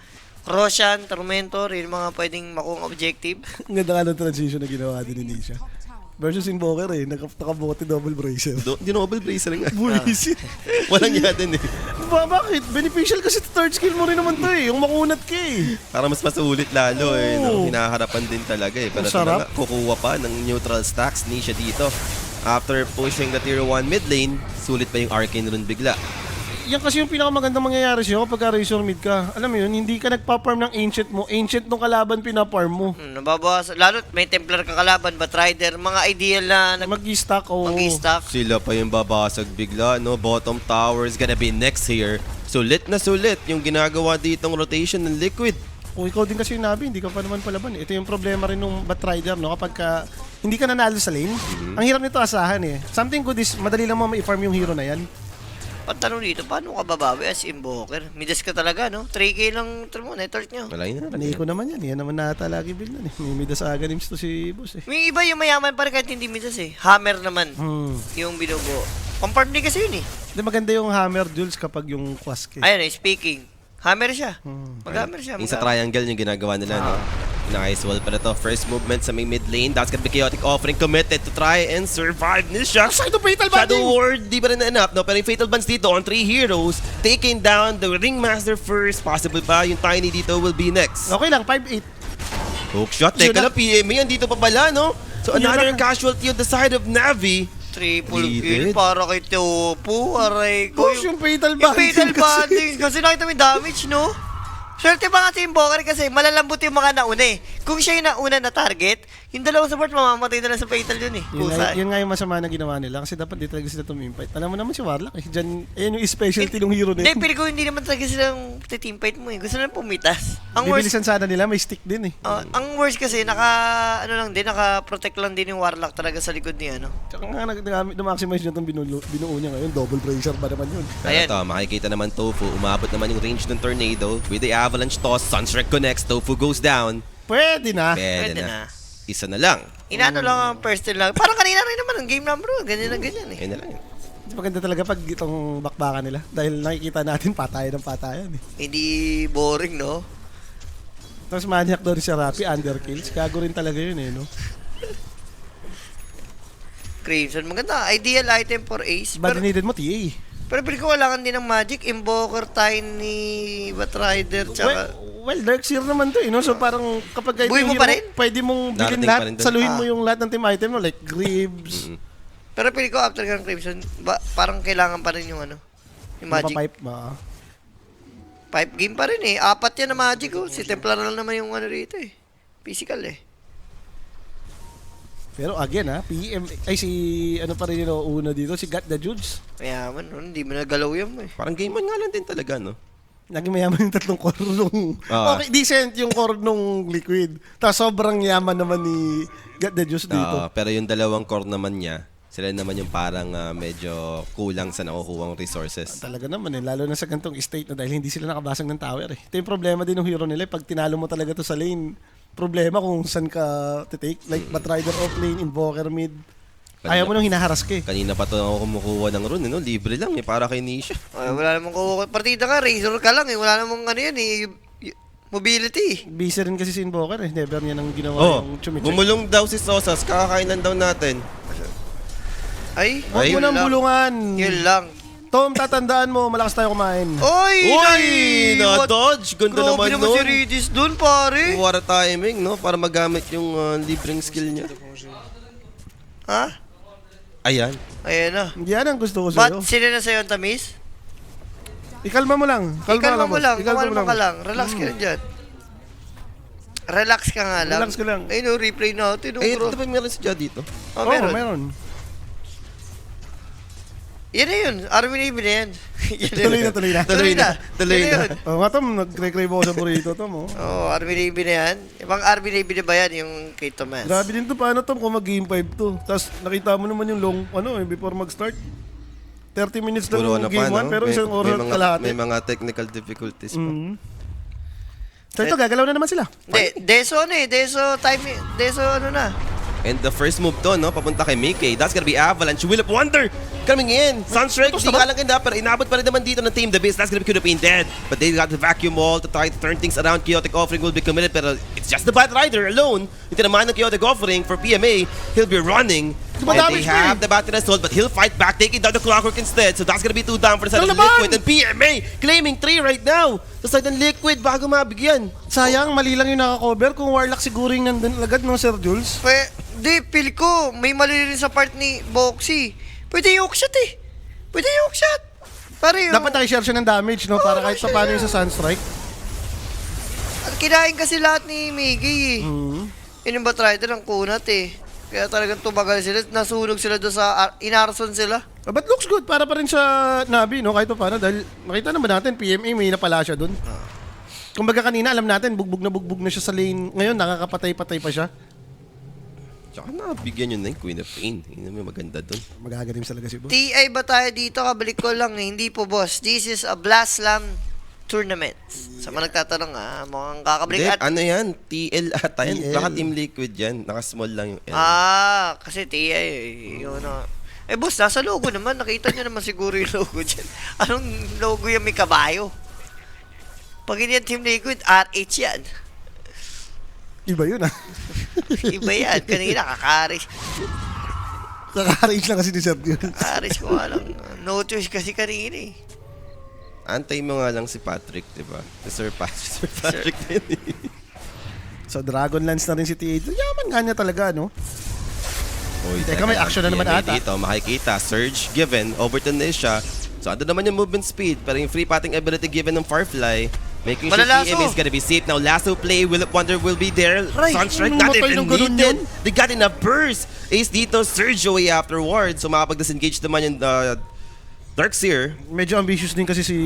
Roshan, Tormentor, yun mga pwedeng makuha objective. Ang ganda nga ng transition na ginawa din ni Nisha. Versus Invoker eh, nakabote double bracer. Dinoble bracer nga. Bulisit. Walang yan din eh. Bakit? Beneficial kasi third skill mo rin naman to eh, yung makunat ka eh. Para mas masulit lalo eh. No? Oo. Hinaharapan din talaga eh. Pero Ang sarap. talaga, kukuha pa ng neutral stacks ni siya dito. After pushing the tier 1 mid lane, sulit pa yung Arcane Rune bigla. Yan kasi yung pinakamagandang mangyayari sa'yo kapag Razor mid ka. Alam mo yun, hindi ka nagpa-farm ng ancient mo. Ancient nung kalaban pina-farm mo. Nababawas. Lalo, may Templar kang kalaban, Batrider, mga ideal na Mag-i-stack o... mag-i-stack. Sila pa yung babasag bigla, no? Bottom tower is gonna be next here. Sulit na sulit yung ginagawa ditong rotation ng Liquid. Kung ikaw din kasi yung Navi, hindi ka pa naman palaban. Ito yung problema rin ng Batrider, no? Kapag hindi ka nanalo sa lane, ang hirap nito asahan eh. Something good is, madali lang mo ma-farm yung hero na yan. Patanong dito, paano ka babawi as Invoker? Midas ka talaga, no? 3k lang mo, network nyo. Wala yun na. Panay ko naman yan. Yan naman nata lagi build nun eh. May midas aganims to si boss eh. May iba yung mayaman pa rin kahit hindi midas eh. Hammer naman, yung binubuo. Compartment din kasi yun eh. Hindi maganda yung hammer duels kapag yung quask eh. Ayun eh, speaking. Hammer siya. Mag-hammer siya. Yung sa triangle yung ginagawa nila, no? Nice wall pa na to. First movement sa may mid lane. That's gonna be Chaotic Offering committed to try and survive Nisha. Shadow Fatal Shadow Banding! Ward, di pa rin enough, no? Pero yung Fatal Bands dito on 3 heroes, taking down the Ringmaster first. Possible pa, yung Tiny dito will be next. Okay lang, 5-8. Hook shot, Yun teka na. lang, PMA, andito pa pala, no? So Yun another na. casualty on the side of Navi. Triple Needed. kill para kay Topo. Aray ko. Push yung Fatal Yung Banding fatal kasi. banding. Kasi nakita mo yung damage, no? Swerte pa nga si Invoker kasi malalambot yung mga nauna eh. Kung siya yung nauna na target, yung dalawang support mamamatay na lang sa fatal yun eh. Yun nga yung masama na ginawa nila kasi dapat di talaga sila tumimfight. Alam mo naman si Warlock eh. Diyan, ayan yung specialty ng hero na Hindi, yun. pero kung hindi naman talaga silang teamfight mo eh. Gusto lang pumitas. Ang worst, Bibilisan sana nila, may stick din eh. ang worst kasi naka-protect lang din yung Warlock talaga sa likod niya, no? Tsaka nga na-maximize niya itong binuo niya ngayon. Double pressure ba naman yun? Pero Ayan. ito, makikita naman Tofu. Umabot naman yung range ng Tornado with the Avalanche toss. Sunstrike connects. Tofu goes down. Pwede na. Pwede Pwede na. na. Isa na lang. Inaano lang ang first turn lang. Parang kanina rin naman ang game number 1. Ganyan na ganyan eh. Ayun na lang yun. Maganda talaga pag itong bakbakan nila. Dahil nakikita natin patayan ng patayan eh. Hindi boring, no? Tapos maniac doon si Rappi, underkills. Gago rin talaga yun eh, no? Crimson, maganda. Ideal item for Ace. Bad Pero, needed mo, TA. pero pili ko kailangan din ng Magic. Invoker, Tiny, Batrider, tsaka... Well, Dark Seer naman to eh, no? So parang kapag Buhay mo pa rin? pwede mong bilhin Darating pa rin lahat, dun. saluhin mo yung lahat ng team item mo, like Greaves, Pero pili ko after ng Crimson, parang kailangan pa rin yung ano, yung Magic. mapapipe, Pipe game pa rin eh. 4 yan na Magic oh. Si Templar lang naman yung ano rito eh. Physical eh. Pero again PM, ay si, ano pa rin yung una dito, si Got the Judes. Mayaman, no? Hindi mo nagalaw yan eh. Parang game on nga lang din talaga, no? Naging mayaman yung tatlong core nung... Ah. Okay, decent yung core nung Liquid. Tapos sobrang yaman naman ni Got the Juice dito. Pero yung dalawang core naman niya, sila naman yung parang medyo kulang sa nakukuhang resources. Talaga naman eh, lalo na sa gantong state na dahil hindi sila nakabasag ng tower eh. Ito yung problema din ng hero nila, pag tinalo mo talaga to sa lane, problema kung saan ka titake. Like Batrider off lane, Invoker mid. Ayaw mo nung hinaharas ka eh. Kanina pa to ako kumukuha ng rune, no? Libre lang, para kay Nisha. Ay, wala namang partida ka, Razor ka lang eh. Wala namang ano yan eh. Mobility. Busy rin kasi si Invoker eh. Never niya nang ginawa yung chumicheck. Bumulong daw si Sosas, kakakainan daw natin. Ay, Huwag mo yun nang lang. bulungan. Yun lang. Tom, tatandaan mo, malakas tayo kumain. Oy! Uy! Na-dodge! Ganda Grabe naman naman si nun. Regis dun, pare. What a timing, no? Para magamit yung libreng skill niya. Ha? Ayan. Ayan na. Yan ang gusto ko sa'yo. Ba't sino na sa'yo ang tamis? Ikalma mo lang. Ikalma mo lang. Ikalma Kumalma ka lang. Relax ka lang dyan. Relax ka nga lang. Relax ka lang. Ayun o, replay natin. Eh, ito ba meron si Jad dito? Oh, Oo, meron. meron. Yan na yun. Army Navy na yan. Yan Tuloy na, tuloy na. Tuloy na. Tuloy Yan na. yun. Oo nga, Tom, nag-crave ako sa burrito, Tom. Oh. Oh, Army Navy na yan. Ibang Army Navy na ba yan? Yung kay Tomas. Grabe din to, paano, Tom, kung mag-game 5 to. Tapos nakita mo naman yung long, before mag-start. 30 minutes lang Puro yung ano game pa, 1, no? pero isang oras at kalahati. May mga technical difficulties pa. So ito, gagalaw na naman sila. Hindi, Deso ano eh. Deso ano na. And the first move to, no? Papunta kay Mickey. That's gonna be Avalanche. Wheel of Wonder coming in. Sunstrike, di ka lang ganda, pero inabot pa rin naman dito ng Team The Beast. That's gonna be Could Have Been Dead. But they got the vacuum wall to try to turn things around. Chaotic Offering will be committed, pero it's just the Bad Rider alone. Yung tinamaan ng Chaotic Offering for PMA. He'll be running. And they have the Battery Assault, but he'll fight back, taking down the Clockwork instead. So that's gonna be 2 down for the side of Liquid. And PMA claiming 3 right now. Sa side ng Liquid, bago mabigyan. Sayang, mali lang yung nakakover. Kung Warlock siguro yung nandun agad, no, Sir Jules? Di, feel ko, may mali rin sa part ni Boxy. Pwede yung hookshot eh. Pwede yung hookshot. Pare yung... Dapat nakishare siya ng damage, no? Para kahit pa paano yung sa Sunstrike. Kinain kasi lahat ni Miggy eh. Yun yung Batrider ang kunat eh. Kaya talagang tumagal sila. Nasunog sila doon sa... Inarson sila. But looks good, para pa rin sa Navi, no? Kahit pa paano. Dahil nakita naman natin, PMA may napala siya dun. Kumbaga kanina, alam natin, bugbog na siya sa lane. Ngayon, nakakapatay-patay pa siya. Tsaka nabigyan yun na yung Queen of Pain. Yun naman yung maganda dun. Magagaling talaga si Boss. TI ba tayo dito? Kabalik ko lang eh. Hindi po boss. This is a Blast Slam tournament. Sa mga nagtatanong mukhang kakabalik. Hindi, At, ano yan? TL ata yan. TL. Baka Team Liquid yan. Naka-small lang yung L. kasi TI yun eh boss, nasa logo naman. Nakita nyo naman siguro yung logo dyan. Anong logo yan? May kabayo. Pag hindi yan Team Liquid, RH yan. Iba yun ah. Iba yan. Kanina, kakaris. Kaka-rage lang kasi ni Sir yun. Kakaris ko nga lang. No choice kasi kanina eh. Antay mo nga lang si Patrick, di ba? Si Sir Patrick din eh. So Dragonlance na rin si T8. Yaman nga niya talaga, no? Uy, Teka, may action na naman TMA ata. Dito, makikita. Surge given over to Nisha. So, ando naman yung movement speed. Pero yung free patting ability given ng Firefly, making sure Malalaso. TMA is gonna be safe. Now, lasso play, Will of Wonder will be there. Right. Sunstrike, not Namatay even ng ganun needed. yun. They got enough burst. Ace dito, Surge away afterwards. So, makapag-disengage naman yung Darkseer. Medyo ambitious din kasi si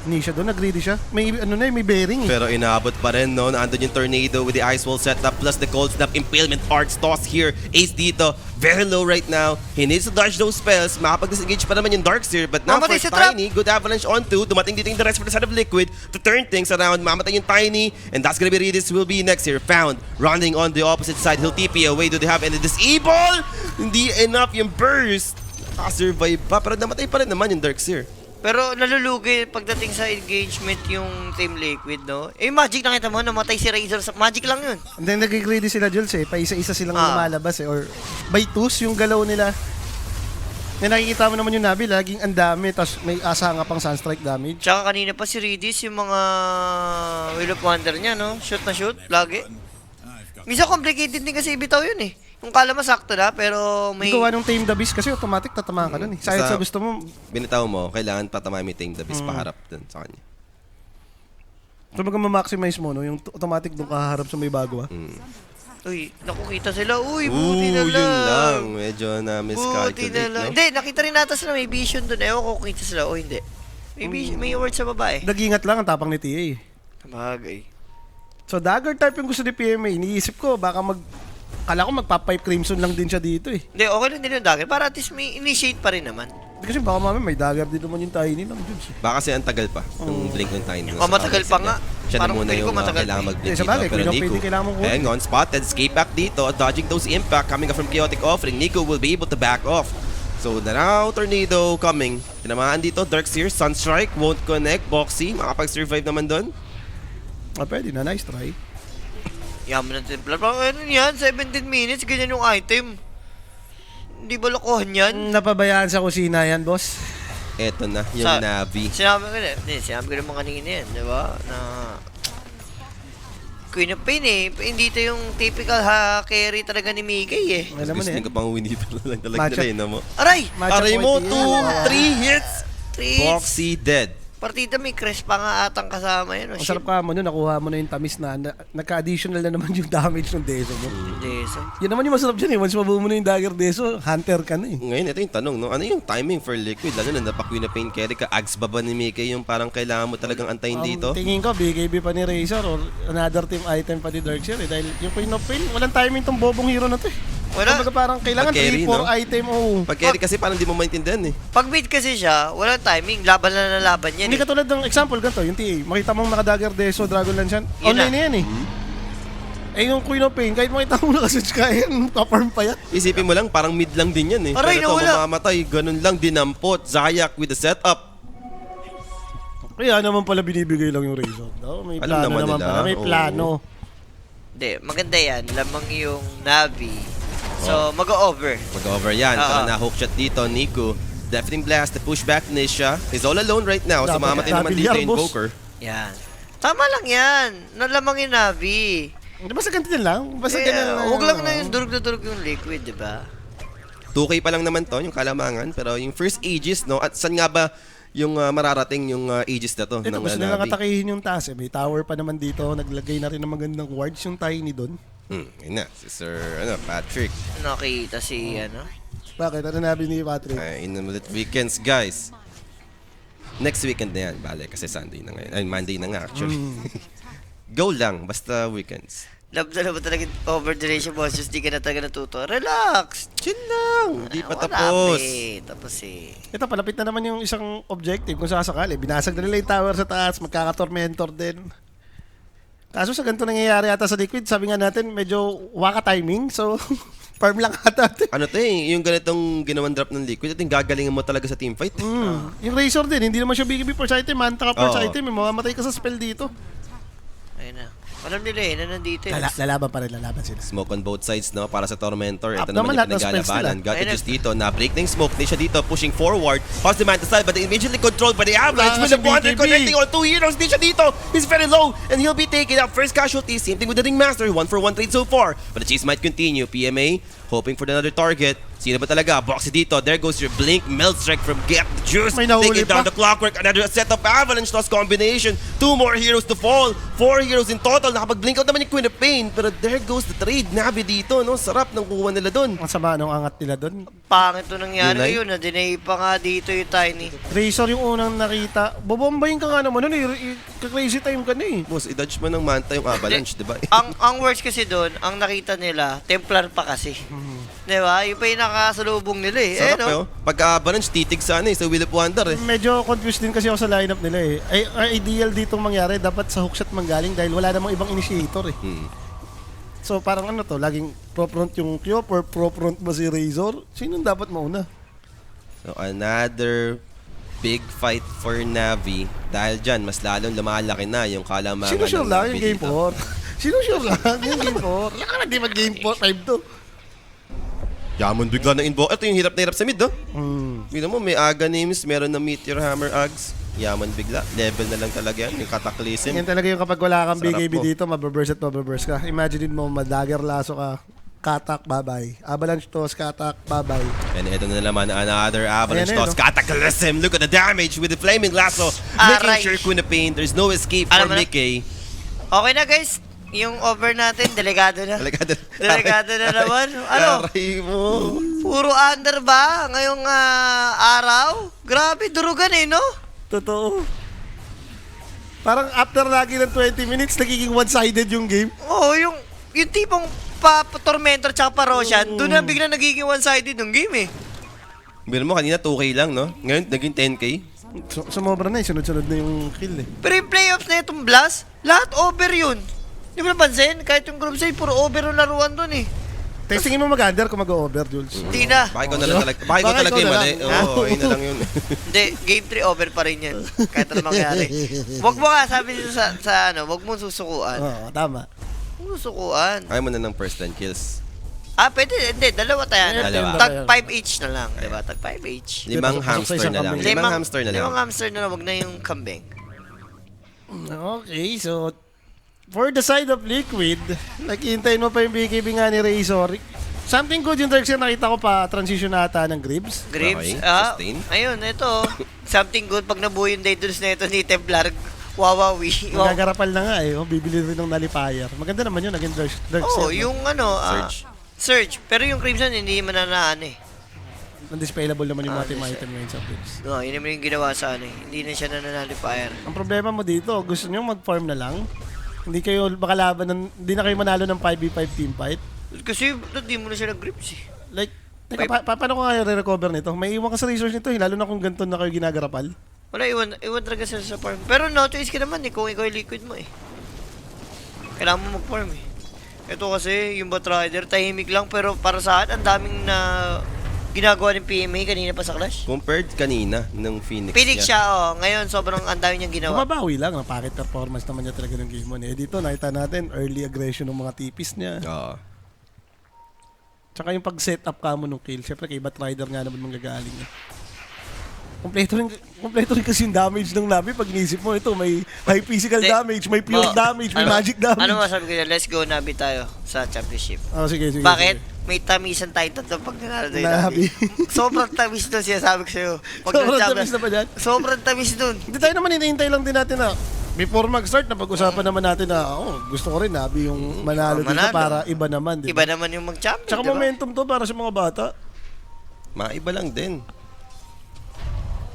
Nisha doon. Nag-greedy siya. May ano na may bearing eh. Pero inaabot pa rin, no? Naandun yung Tornado with the Ice Wall setup plus the Cold Snap Impalement Arts toss here. Ace dito, very low right now. He needs to dodge those spells. Makapag-disengage pa naman yung Darkseer. But now Mamatay for sa trap. Tiny, good avalanche on 2. Dumating dito yung the rest for the side of Liquid to turn things around. Mamatay yung Tiny. And that's gonna be Redis will be next here. Found, running on the opposite side. He'll TP away. Do they have any disable? Hindi enough yung burst. Survive pa. Pero namatay pa rin naman yung Darkseer. Pero nalulugi pagdating sa engagement yung Team Liquid, no? Eh, Magic nakita mo, namatay si Razor. Magic lang yun. And then nag-greedy sila, Jules eh. Paisa-isa silang Ah. lumalabas eh. Or by twos yung galaw nila. Na nakikita mo naman yung Navi, laging ang dami. Tapos may asa nga pang Sunstrike damage. Tsaka kanina pa si Redis, yung mga Will of Wonder niya, no? Shoot na shoot, lagi. Minsan complicated din kasi ibitaw yun eh. Yung kala mo sakto na, pero may... May gawa ng Tame the Beast kasi automatic tatamaan ka dun eh. Kahit sa gusto mo, Binitaw mo, kailangan patamahin mo yung Tame the Beast paharap dun sa kanya. so mag-maximize mo, no? Yung automatic doon kaharap sa may bago ah. Uy, nakukita sila. Uy, buti na lang. Yun lang. Medyo Buti na na-miscalculate, lang. no? Hindi, nakita rin natin sila may vision dun. Ewan ko kung kita sila o hindi. May vision, may word sa babae. Nag-ingat lang ang tapang ni TA eh. Bagay. So dagger type yung gusto ni PMA. Iniisip ko baka kala ko magpa-pipe Crimson lang din siya dito eh. Hindi, okay lang din yung dagger. Para at least may initiate pa rin naman. Kasi baka mamaya may dagger din naman yung Tiny ng Jules eh. Baka kasi ang tagal pa. Yung blink ng Tiny. Oh, matagal pa nga. Siya na Parang muna feeling ko yung matagal kailangan pa eh. mag-blink Eh, sa dito. bagay, Pero kung Nico, pwede, kailangan mong kunin. hang on, spotted. Escape back dito. Dodging those impact coming up from Chaotic Offering. Nico will be able to back off. So now, Tornado coming. Tinamaan dito, Darkseer, Sunstrike, won't connect. Boxy, makapag-survive naman doon. Ah, pwede na. Nice try. Yaman ng Templar. Parang ano yan, 17 minutes, ganyan yung item. Hindi ba lokohan yan? Napabayaan sa kusina yan, boss. Eto na, yung Sa- Navi. Sinabi ko na, sinabi ko naman kanina yan, di ba? Na Queen of Pain eh. Hindi ito yung typical carry talaga ni Mikey eh. Ano naman Gusto eh. ko pang winita lang talaga Matchup. nila, eh, no mo? Aray! Matchup Aray mo, point 2, yan. 3 hits. Treats! Boxy dead. Partida may Cres pa nga atang kasama yun. Oh, Ang shit. sarap ka mo nun, nakuha mo na yung tamis na nagka-additional na naman yung damage ng Deso mo. Hindi, so. Yan naman yung masarap dyan eh. Once mabuo mo na yung dagger Deso, hunter ka na eh. Ngayon, ito yung tanong, no? Ano yung timing for Liquid? Lalo na napaka-Queen of Pain carry ka. Ags ba ba ni Mickey yung parang kailangan mo talagang antayin dito? Tingin ko, BKB pa ni Razor or another team item pa ni Darkseer eh. Dahil yung Queen of Pain, walang timing tong bobong hero na to eh. Wala. Kumbaga parang kailangan Pag-carry, 3-4 no? item oh. Pag carry kasi parang di mo maintindihan eh. Pag mid kasi siya, walang timing. Laban na laban yan Hindi eh. katulad ng example ganito, yung TA. Makita mong naka-dagger Deso, Dragonlance yan. Yun Online na. na yan eh. Eh yung Queen of Pain, kahit makita mo naka-switch ka yan, top-arm pa yan. Isipin mo lang, parang mid lang din yan eh. Aray, Pero ito, nawala. mamamatay. Ganun lang, dinampot. Zayak with the setup. Kaya naman pala binibigay lang yung Razor. No? May Alam plano naman naman nila, pala. May oo. plano. Hindi, maganda yan. Lamang yung Navi. So, mag-over. Mag-over yan. Pero na-hook shot dito, Nico. Deafening Blast, the pushback Nisha. He's all alone right now. So, Dapat mamatay naman dito bilyar, yung boss. Invoker. Yan. Tama lang yan. Nalamang yung Navi. Basta ganito din lang. Basta Eh, ganyan lang. huwag lang na yung durug na durug yung liquid, di ba? 2K pa lang naman to, yung kalamangan. Pero yung first Aegis, no? At saan nga ba yung mararating yung Aegis na to? Ito, ng, gusto nilang Navi? atakihin yung taas eh. May tower pa naman dito. Naglagay na rin ng magandang wards yung Tiny doon. Yun na, si Sir Patrick. Nakita si, ano? Bakit? Ano nabi ni Patrick? In the middle weekends, guys. Next weekend na yan, bale, kasi Sunday na ngayon. Ay, Monday na nga, actually. Go lang, basta weekends. Love na naman talaga over duration boss. Just di ka na talaga natuto. Relax. Chill lang, di pa Wala, tapos. eh. Tapos eh. Ito, palapit na naman yung isang objective kung sasakali. Binasag na nila yung tower sa taas. Magkaka-tormentor din. Kaso sa ganito nangyayari ata sa Liquid, sabi nga natin, medyo waka timing. So, farm lang ata. Ano to eh, yung ganitong ginawang drop ng Liquid, ito yung gagalingan mo talaga sa teamfight. Yung Razor din, hindi naman siya BKB first item. Manta ka first Oo. item. Mamamatay ka sa spell dito. Ayun na. Alam nila na nandito Lalaban pa rin, lalaban sila. Smoke on both sides, no? Para sa Tormentor. Up Ito naman naman yung lahat ng spells pinaglalabanan. nila. Got Ayun, just dito. Na-break na yung smoke. Hindi siya dito. Pushing forward. Pause the man to side. But immediately controlled by the Avalanche. Wala With the kasi Wonder BKB. connecting on 2 heroes. Hindi siya dito. He's very low. And he'll be taken out. First casualty. Same thing with the Ringmaster. 1-for-1 trade so far. But the chase might continue. PMA hoping for another target. Sino ba talaga? Boxy dito. There goes your Blink. Melt Strike from Get the Juice. May nahuli Taking down pa. the Clockwork. Another set of Avalanche loss combination. 2 more heroes to fall. 4 heroes in total. Nakapag-blink out naman yung Queen of Pain. Pero there goes the trade. Navi dito, no? Sarap ng kuha nila doon. Ang sama nung angat nila doon. Pangit to nangyari Yun ay. ngayon. Na-deny pa nga dito yung Tiny. Razor yung unang nakita. Bobombayin ka nga naman nun eh. Crazy time ka na eh. Boss, i-dodge mo ng manta yung Avalanche, di ba? ang worst kasi doon, ang nakita nila, Templar pa kasi. Di ba? Yung pa yung nakasalubong nila eh. Sarap no? eh, oh. Pagka-Avalanche, titig sana eh, sa Will of Wonder eh. Medyo confused din kasi ako sa lineup nila eh. Ay ideal ditong mangyari, dapat sa hookshot manggaling dahil wala namang ibang initiator eh. So parang ano to, laging pro-front yung Kyop or pro-front ba si Razor? Sino dapat mauna? So, another big fight for Navi. Dahil dyan, mas lalong lumalaki na yung kalamangan Sino sure ng lang Navi yung game dito. 4? Sino sure lang yung game 4? Wala ka na di mag-game 4, 5 to. Yaman bigla na invoke. Ito yung hirap na hirap sa mid, no? Tignan mo, may Aga names, meron na Meteor Hammer Ags. Yaman bigla. Level na lang talaga yan, yung Cataclysm. Yan talaga yung kapag wala kang Sarap BKB mo. dito, mababurst at mababurst ka. Imagine mo, madagger laso ka. Katak, bye-bye. Avalanche toss, katak, bye-bye. And ito na naman, another Avalanche Ayan, toss. no? Cataclysm. Look at the damage with the Flaming Lasso. Making Aray. sure Queen of Pain, there's no escape Alam for mo na. Mickey. Okay na guys. Yung over natin, delegado na. Delegado na naman. Ano? Aray mo. Puro under ba ngayong araw? Grabe, durugan eh, no? Totoo. Parang after lagi ng 20 minutes, nagiging one-sided yung game. Oo, yung tipong Tormentor tsaka Roshan, doon na bigla nagiging one-sided yung game eh. Biro mo, kanina 2K lang, no? Ngayon, naging 10K. Sumobra na eh, sunod-sunod na yung kill eh. Pero yung playoffs na itong Blast, lahat over yun. Di mo napansin? Kahit yung group stage, puro over yung laruan doon eh. Testingin mo mag-under kung mag-over, Jules. Hindi na. Bakit ko na lang talaga, bakit ko Bakit talaga ikaw yung na mali? lang? Oo, yun na lang yun. Hindi, game 3 over pa rin yan. Kahit ano mangyari. Wag mo nga, sabi nyo sa ano, wag mo susukuan. Oo, tama. Huwag mo susukuan. Ayaw mo na ng first 10 kills. Pwede, hindi, dalawa tayo. Dalawa. Tag 5 each na lang, di ba? Tag 5 each. Limang Pasok sa hamster isang na lang. kambing. Limang hamster na lang. Limang hamster na lang, wag na yung kambing. Okay, so for the side of Liquid, naghihintayin mo pa yung BKB nga ni Razor. Something good yung Darkseer, nakita ko pa transition ata ng Gribbs. Grips, Okay, sustain. ayun, ito. Something good pag nabuo yung Daedalus na ito ni Templar. Wawawi. Wow. Magagarapal na nga eh, bibili rin ng Nullifier. Maganda naman yun, naging Darkseer. Oh, yung ano, Surge. Surge. Pero yung Crimson hindi mananaan eh. Non-displayable naman yung mga team yes, item ngayon sa Gribbs. No, yun naman yung ginawa sa ano eh. Hindi na siya nananalifier. Ang problema mo dito, gusto nyo mag-farm na lang? Hindi kayo makalaban, hindi na kayo manalo ng 5v5 team fight? Kasi hindi mo na siya nag-grips eh. Like, teka, paano ko nga re-recover nito? May iwan ka sa resource nito, lalo na kung ganito na kayo ginagarapal. Wala, iwan talaga sila sa farm. Pero no choice ka naman eh, kung ikaw yung liquid mo eh. Kailangan mo mag-farm eh. Ito kasi, yung Batrider, tahimik lang, pero para sa akin, ang daming na ginagawa ng PMA kanina pa sa Clash. Compared kanina ng Phoenix Phoenix niya. siya, ngayon, sobrang ang dami niyang ginawa. Bumabawi lang, napakit performance naman niya talaga ng game 1. Eh dito, nakita natin, early aggression ng mga tipis niya. Oo. Tsaka yung pag-set up ka mo nung kill, syempre kay Batrider nga naman manggagaling niya. Kompleto rin kasi yung damage ng Navi pag inisip mo ito, may high physical Hindi. damage, may pure damage, may magic damage. Ano masabi ko yan? Let's go Navi tayo sa championship. Oh, sige. Bakit? Sige. May tamisan tayo tatlo pag nanalo tayo Navi. Navi. Sobrang tamis doon siya sabi ko sa'yo. Pag Sobrang nag-champion- tamis na ba dyan? Sobrang tamis doon. Hindi tayo naman, hinihintay lang din natin na before mag-start, na pag-usapan naman natin na gusto ko rin Navi yung manalo dito manalo. para iba naman. Diba? Iba naman yung mag-champion, Tsaka diba? momentum to para sa mga bata. Maiba lang din.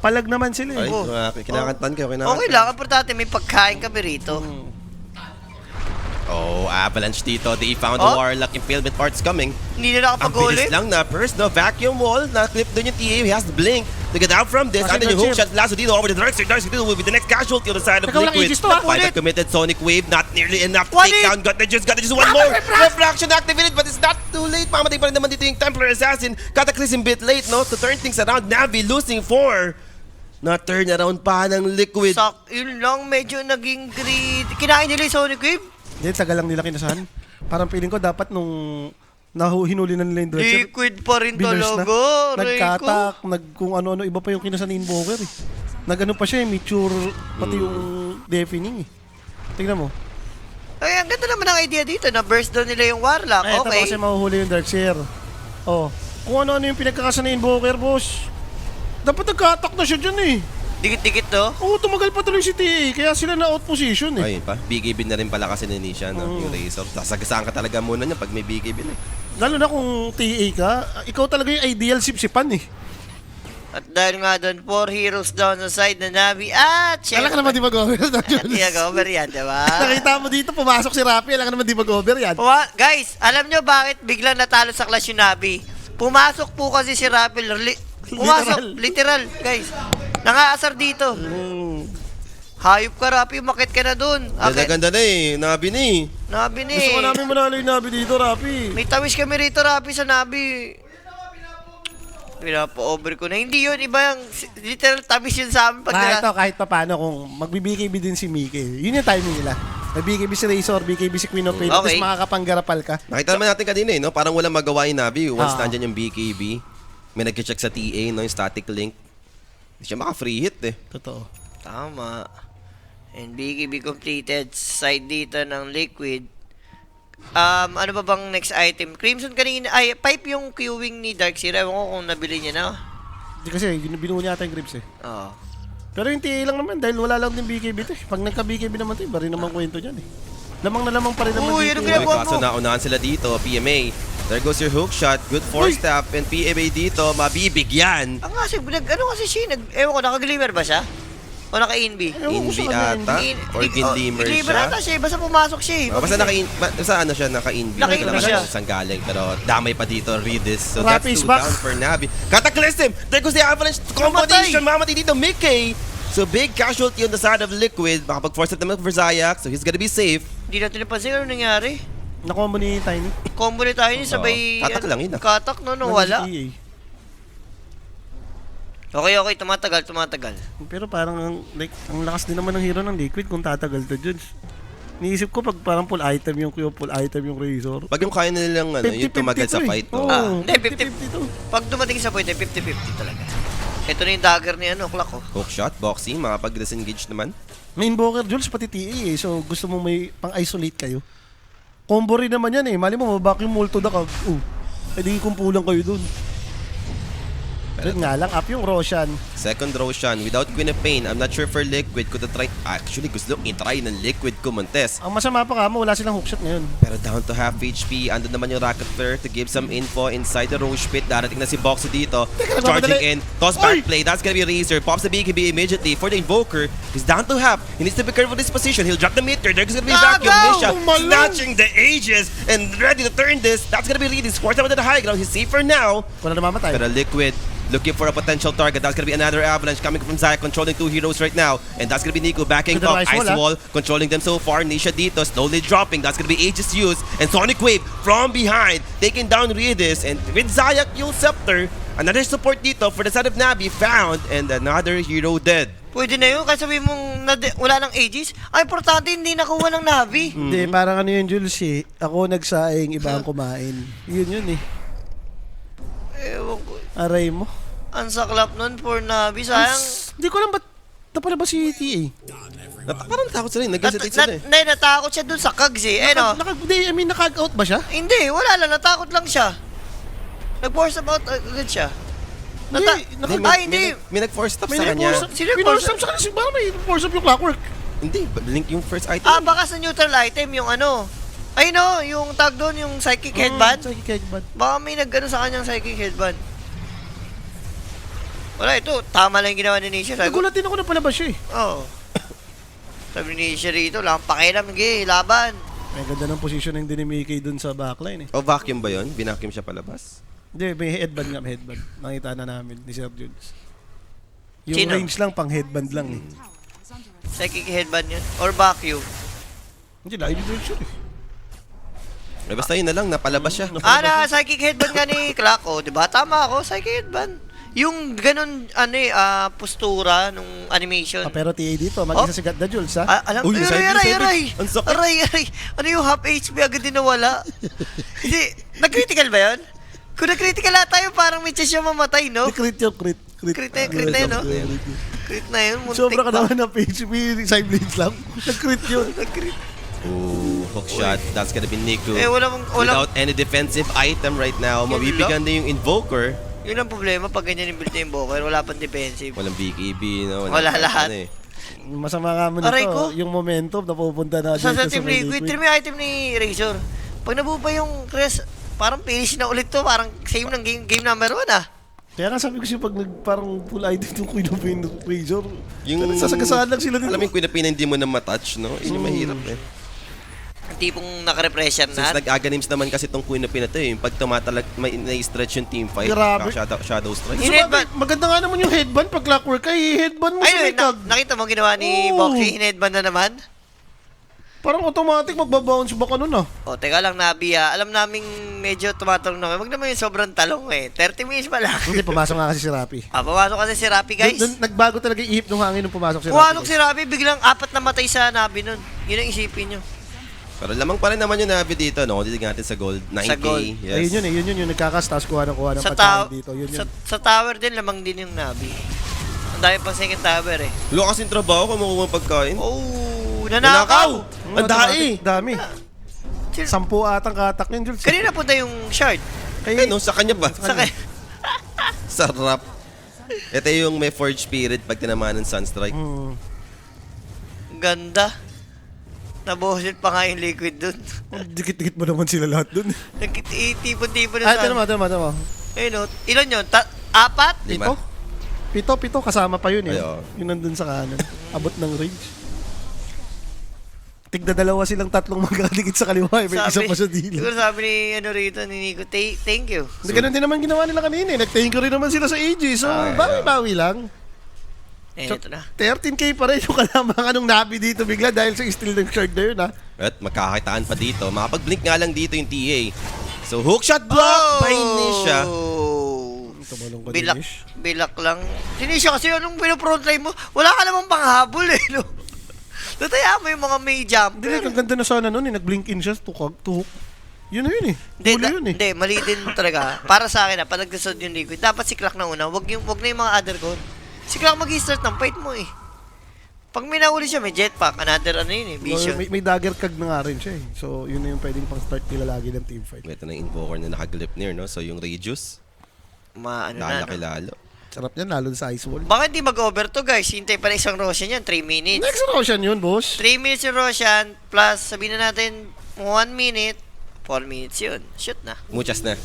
Palag naman sila Ay, eh. kinakantan kayo, kinakantan. Okay lang, importante may pagkain kami rito. Oh, Avalanche dito. They found the Oh. Warlock Impalement parts coming. Hindi na Ang nakapag-goal bilis eh. lang na first, no? Vacuum wall. Na-clip doon yung TA. He has the blink to get out from this. Kasi And then yung hook Darkseer. shot. Lasso dito over the Darkseer. Darkseer dito will be the next casualty on the side of Teka lang, Liquid. Aegis to, ha? Five committed Sonic Wave. Not nearly enough to One take hit. down. Got the just one more. Refraction activated, but it's not too late. Mamatay pa rin naman dito yung Templar Assassin. Cataclysm bit late, no? To turn things around. Navi losing 4. Na-turn around pa ng Liquid. Yun lang, medyo naging greed. Kinain nila yung Sonic Wave. Hindi, tagal lang nila kinasahan. Parang feeling ko dapat nung hinuli na nila yung Dredger. Liquid pa rin Biners na. talaga. Nagkatak, kung ano-ano, iba pa yung kinasan ni Invoker eh. Nagano pa siya eh, mature, pati yung deafening eh. Tingnan mo. Ay, ang ganda naman ng idea dito na burst down nila yung Warlock. Ay, ito Okay. kasi mahuhuli yung Darkseer. Oh, kung ano-ano yung pinagkakasan ni Invoker, boss. Dapat nagkatak na siya dyan eh. Dikit-dikit to. Oo, tumagal pa tuloy si TA, kaya sila na out position eh. Ayun pa, BKB na rin pala kasi ni Nisha, no? Yung Razor. Sasagasaan ka talaga muna niya pag may BKB na. Lalo na kung TA ka, ikaw talaga yung ideal sipsipan eh. At dahil nga doon, 4 heroes down sa side na Navi. Check. Alam ka naman di mag-over na Tiyak over yan, diba? Nakita mo dito, pumasok si Rafi, alam ka naman di mag-over yan. Guys, alam nyo bakit biglang natalo sa Clash yung Navi? Pumasok po kasi si Rafi. Pumasok, literal, guys. Nangaasar dito. Hayop ka, Rafi, umakit ka na dun. Ganda-ganda na eh, Nabi na eh. Nabi ni. Gusto ko namin manalo yung Navi dito, Rafi. May tawis kami rito, Rafi, sa Nabi. Pinapa-over ko na. Hindi yun, iba yung literal tamis yun sa amin. Kahit pa paano kung magbibigay din si Mickey. Yun yung timing nila. Nagbibigay si Razor, BKB si Queen of Pain, Okay. tapos makakapanggarapal ka. Nakita naman natin kanina eh, no? Parang walang magawa yung Navi. Once Ah. nandyan yung BKB, may nag-check sa TA, no? Yung static link. Hindi siya maka-free hit eh. Totoo. Tama. And BKB completed. Side dito ng Liquid. Ano ba bang next item? Crimson kanina, ay, pipe yung queuing ni Darkseer. Ewan ko kung nabili niya na. Hindi kasi, binuo niya ata yung grips eh. Oo. Pero yung TA lang naman, dahil wala lang din BKB to eh. Pag nagka-BKB naman to, iba rin naman kwento dyan eh. Lamang na lamang pa rin naman Uy, dito. ano Uy, ginagawa kaso mo? naunahan sila dito, PMA. There goes your hook shot. Good force tap. And PMA dito, mabibigyan. Ang kasi, ano kasi siya? Ewan ko, naka-glimmer ba siya? O naka-inb? Ewan ko Invi sa kanya, ata? Or ginlimmer Glimmer siya? ata siya, basta pumasok siya eh. Basta sa ano siya, naka-invi. Naka-invi siya. Saan galing. Pero damay pa dito, Redis. So Rapid that's 2 back. down for Navi. Cataclysm! There goes the Avalanche combination. Mamatay dito, Mickey. So big casualty on the side of Liquid. Makapag-force up naman for Zayak. So he's gonna be safe. Hindi natin napansin ano nangyari. Nakombo ni Tiny. Combo na tayo sabay... Katak lang yun, ah. Katak no, wala. Nandun si TA. Okay, tumatagal. Pero parang, ang lakas din naman ng hero ng Liquid kung tatagal to, Jules. Niisip ko pag parang full item yung Q, full item yung Razor. Pag yung kaya nilang ano, yung 50-50 tumagal sa to eh. fight. Oo, No? Hindi, 50-50 to. Pag dumating sa point, 50-50 talaga. Ito na yung dagger ni Clock oh. Hook shot, boxing, makapag-disengage naman. May invoker, Jules, pati TA eh. So, gusto mo may pang-isolate kayo. Combo rin naman yan eh. Mali mo, mabak yung multo da ka. Pwede kumpulang kayo dun. Pero nga lang, up yung Roshan. Second Roshan, without Queen of Pain, I'm not sure for Liquid could try. Actually, gusto i-try ng Liquid kumontes. Ang masama pa kamo, wala silang hookshot ngayon. Pero down to half HP, andun naman yung Rocket Flare to give some info inside the Roche Pit. Darating na si Boxy dito, charging in, toss back play, that's gonna be Razor, pops the BKB immediately for the Invoker. He's down to half, he needs to be careful with his position, he'll drop the meter, there's gonna be Vacuum, Nisha, snatching the Aegis, and ready to turn this, that's gonna be Reedy, forced out to the high ground, he's safe for now. Wala namamatay. Pero Liquid, looking for a potential target. That's gonna be another Avalanche coming from Zaya, controlling 2 heroes right now. And that's gonna be Nico backing With the up. Ice Ice Wall, Wall, controlling them so far. Nisha dito, slowly dropping. That's gonna be Aegis used. And Sonic Wave from behind, taking down Redis. And with Zayak, yung Scepter, another support dito for the side of Navi found. And another hero dead. Pwede na yun, kasi sabihin mong wala ng Aegis. Ay, importante hindi nakuha ng Navi. Hindi, parang ano yun, Jules eh. Ako nagsaing, iba ang kumain. Yun eh. Ewan ko. Aray mo. Ang saklap nun for Navi. Sayang. Hindi ko alam ba't napalabas si TA. Parang natakot sila, nag-hesitate sila eh. Natakot siya dun sa Kags eh. Eh no? Naka-out ba siya? Hindi, wala lang. Natakot lang siya. Nag-force about agad siya. Hindi. May nag-force stop May sa kanya. nag-force up. Sino May nag-force force up sa kanya. Baka may force up yung clockwork. Hindi, link yung first item. Baka sa neutral item yung ano. Ay no, yung tag doon, yung psychic headband. Psychic headband. Baka may nag-ano sa kanyang psychic headband. Wala, ito. Tama lang yung ginawa ni Nisha. Nagulat din ako na palabas siya eh. Oo. Sabi ni Nisha rito, lang pakialam, laban. May ganda ng position ng dinimikay dun sa backline eh. O vacuum ba yun? Binacuum siya palabas? Hindi, may headband nga, may headband. Nakita na namin ni Sir Jules. Yung Sino? range lang, pang headband lang eh. Psychic headband yun. Or vacuum. Hindi, live direction eh. Basta yun na lang, napalabas siya. Na psychic headband nga ni Clock. O, diba? Tama ako, psychic headband. Yung ganun, postura nung animation. Pero TA dito, mag-isa si Gat the Jules, ha? Alam, Uy, aray. Ang sakit. Aray. Ano yung half HP agad din nawala? Hindi, nag-critical ba yun? Kung nag-critical na tayo, parang may chance siya mamatay, no? Crit yun, crit. Crit na yun, no? Crit na yun, muntik Sobra ka pa. naman ng PHP, side blades lang. Nag-crit yun. Nag-crit. Ooh, hook shot. That's gonna be Niku. Wala. Without any defensive item right now. Yun Mabibigyan din yung Invoker. Yun ang problema pag ganyan yung build na yung Invoker, wala pang defensive. Walang BKB, no? Wala pang lahat. Masama nga mo Aray nito, ko. yung momentum na pupunta na Sa dito Team Liquid, trim yung item ni Razor. Pag nabuo pa yung Chris, parang finish na ulit to, parang same ng game number 1 ah. Kaya nga sabi ko siya pag parang full item yung Queen of Pain Razor, Yung sasagasaan lang sila dito. Alam mo yung Queen of Pain na hindi mo na matouch, no? Yun yung mahirap eh. Yung tipong naka-repression Since na. nag-aganims naman kasi tong Queen of Pain na to eh. Yung pag tumatalag, may na-stretch yung team fight. Grabe. Shadow Strike. Yun, Sabagay, maganda nga naman yung headband pag clockwork ka, headband mo sa Ayun, Mikag. nakita mo ginawa ni Oo. Boxy, hinedban na naman. Parang automatic magbabounce back ano na. O, teka lang, Nabi alam naming medyo tumatalong naman. Wag naman yung sobrang talong eh. 30 minutes pa lang. Hindi, pumasok nga kasi si Rapi. Pumasok kasi si Rapi, guys. Nagbago talaga yung ihip ng hangin nung pumasok si Rapi. Pumasok si Rapi, biglang 4 na matay sa Nabi nun. Yun ang isipin nyo. Pero lamang pa rin naman yung Navi dito, no? Dito natin sa gold. 9K. Sa gold. Yes. Ayun yun, yung nagkakas, tapos kuha ng Sa, pagkain dito. Yun. sa tower din, lamang din yung Nabi. Ang dami pang second tower eh. Wala kasing trabaho kung makuha ng pagkain. Oh, nanakaw! Ang dami! Dami. Sino- 10 atang katak yun, Jules. Kanina punta yung shard. Ay, no, sa kanya ba? Sa kay... Sarap. Ito yung may Forge Spirit pag tinamaan ng Sunstrike. Ganda. Nabosit pa nga yung liquid dun. Dikit-dikit mo naman sila lahat dun. Nagtipon-tipon na Ah, sa... ito naman. Ayun o. Ilan yun? 4? Lima. Pito, kasama pa yun eh. Ayo. Yung nandun sa kanan. Abot ng range. Tigda dalawa silang tatlong magkakadikit sa kaliwa eh. May isa pa sa dilo. Siguro sabi ni rito, ni Nico, thank you. Ganun din naman ginawa nila kanina eh. Nag-thank you rin naman sila sa AG. So, bawi-bawi lang. So, Ito na. 13k pa rin yung kalamangan ng Nabi dito bigla dahil sa steal ng shard na yun ha. At magkakakitaan pa dito. Makapag-blink nga lang dito yung TA. So, hookshot block by Nisha. Tumalong ka Bilak, din, Ish. bilak lang. Sinisha kasi anong pinaprontline mo? Wala ka namang panghabol eh, no? Tataya mo yung mga may Hindi, jumper. ang ganda na sana nun eh. Nag-blink in siya, tuhok. Yun na yun eh. Hindi, Huli yun eh. hindi, mali din talaga. Para sa akin, pag nagdasod yung liquid, dapat si Clark na una. Wag na yung mga other gun. Si Clark mag-start ng fight mo eh. Pag may nahuli siya, may jetpack. Another yun eh, vision. May dagger kag na nga rin siya eh. So, yun na yung pwedeng pang start nila lagi ng team fight. Ito na yung Invoker na nakaglip near, no? So, yung Regius, Ano na, lalaki no? lalo. Sarap yan, lalo sa ice wall. Bakit di mag-over to, guys? Hintay pa na isang Roshan yan, 3 minutes. Next Roshan yun, boss. 3 minutes yung Roshan, plus sabihin na natin 1 minute, 4 minutes yun. Shoot na. Muchas na.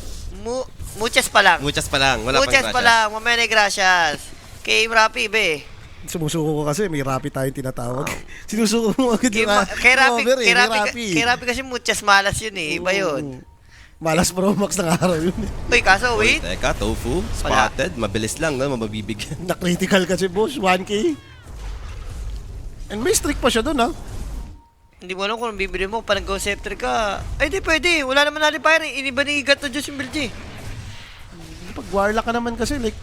Muchas pa lang. Muchas pa lang. Wala Muchas pang pa gracia. lang. Mamaya na gracias. Kay Rappi, be. Sumusuko ko kasi, may Rappi tayong tinatawag. Sinusuko mo agad Kay, yung kay Rappi, over eh, kay may Rappi, kay Rappi kasi muchas malas yun eh. Iba yun. Malas Pro Max ng araw yun eh. Uy, kaso wait. Teka, Tofu, Wala. spotted. Mabilis lang, no? Mabibigyan. Na-critical kasi, boss. 1k. And may streak pa siya dun, ha? Hindi mo alam kung bibili mo, parang Go Scepter ka. Ay, di pwede. Wala naman nalipayan. Iniba ni Igat na Diyos yung build eh. Pag Warlock ka naman kasi, like,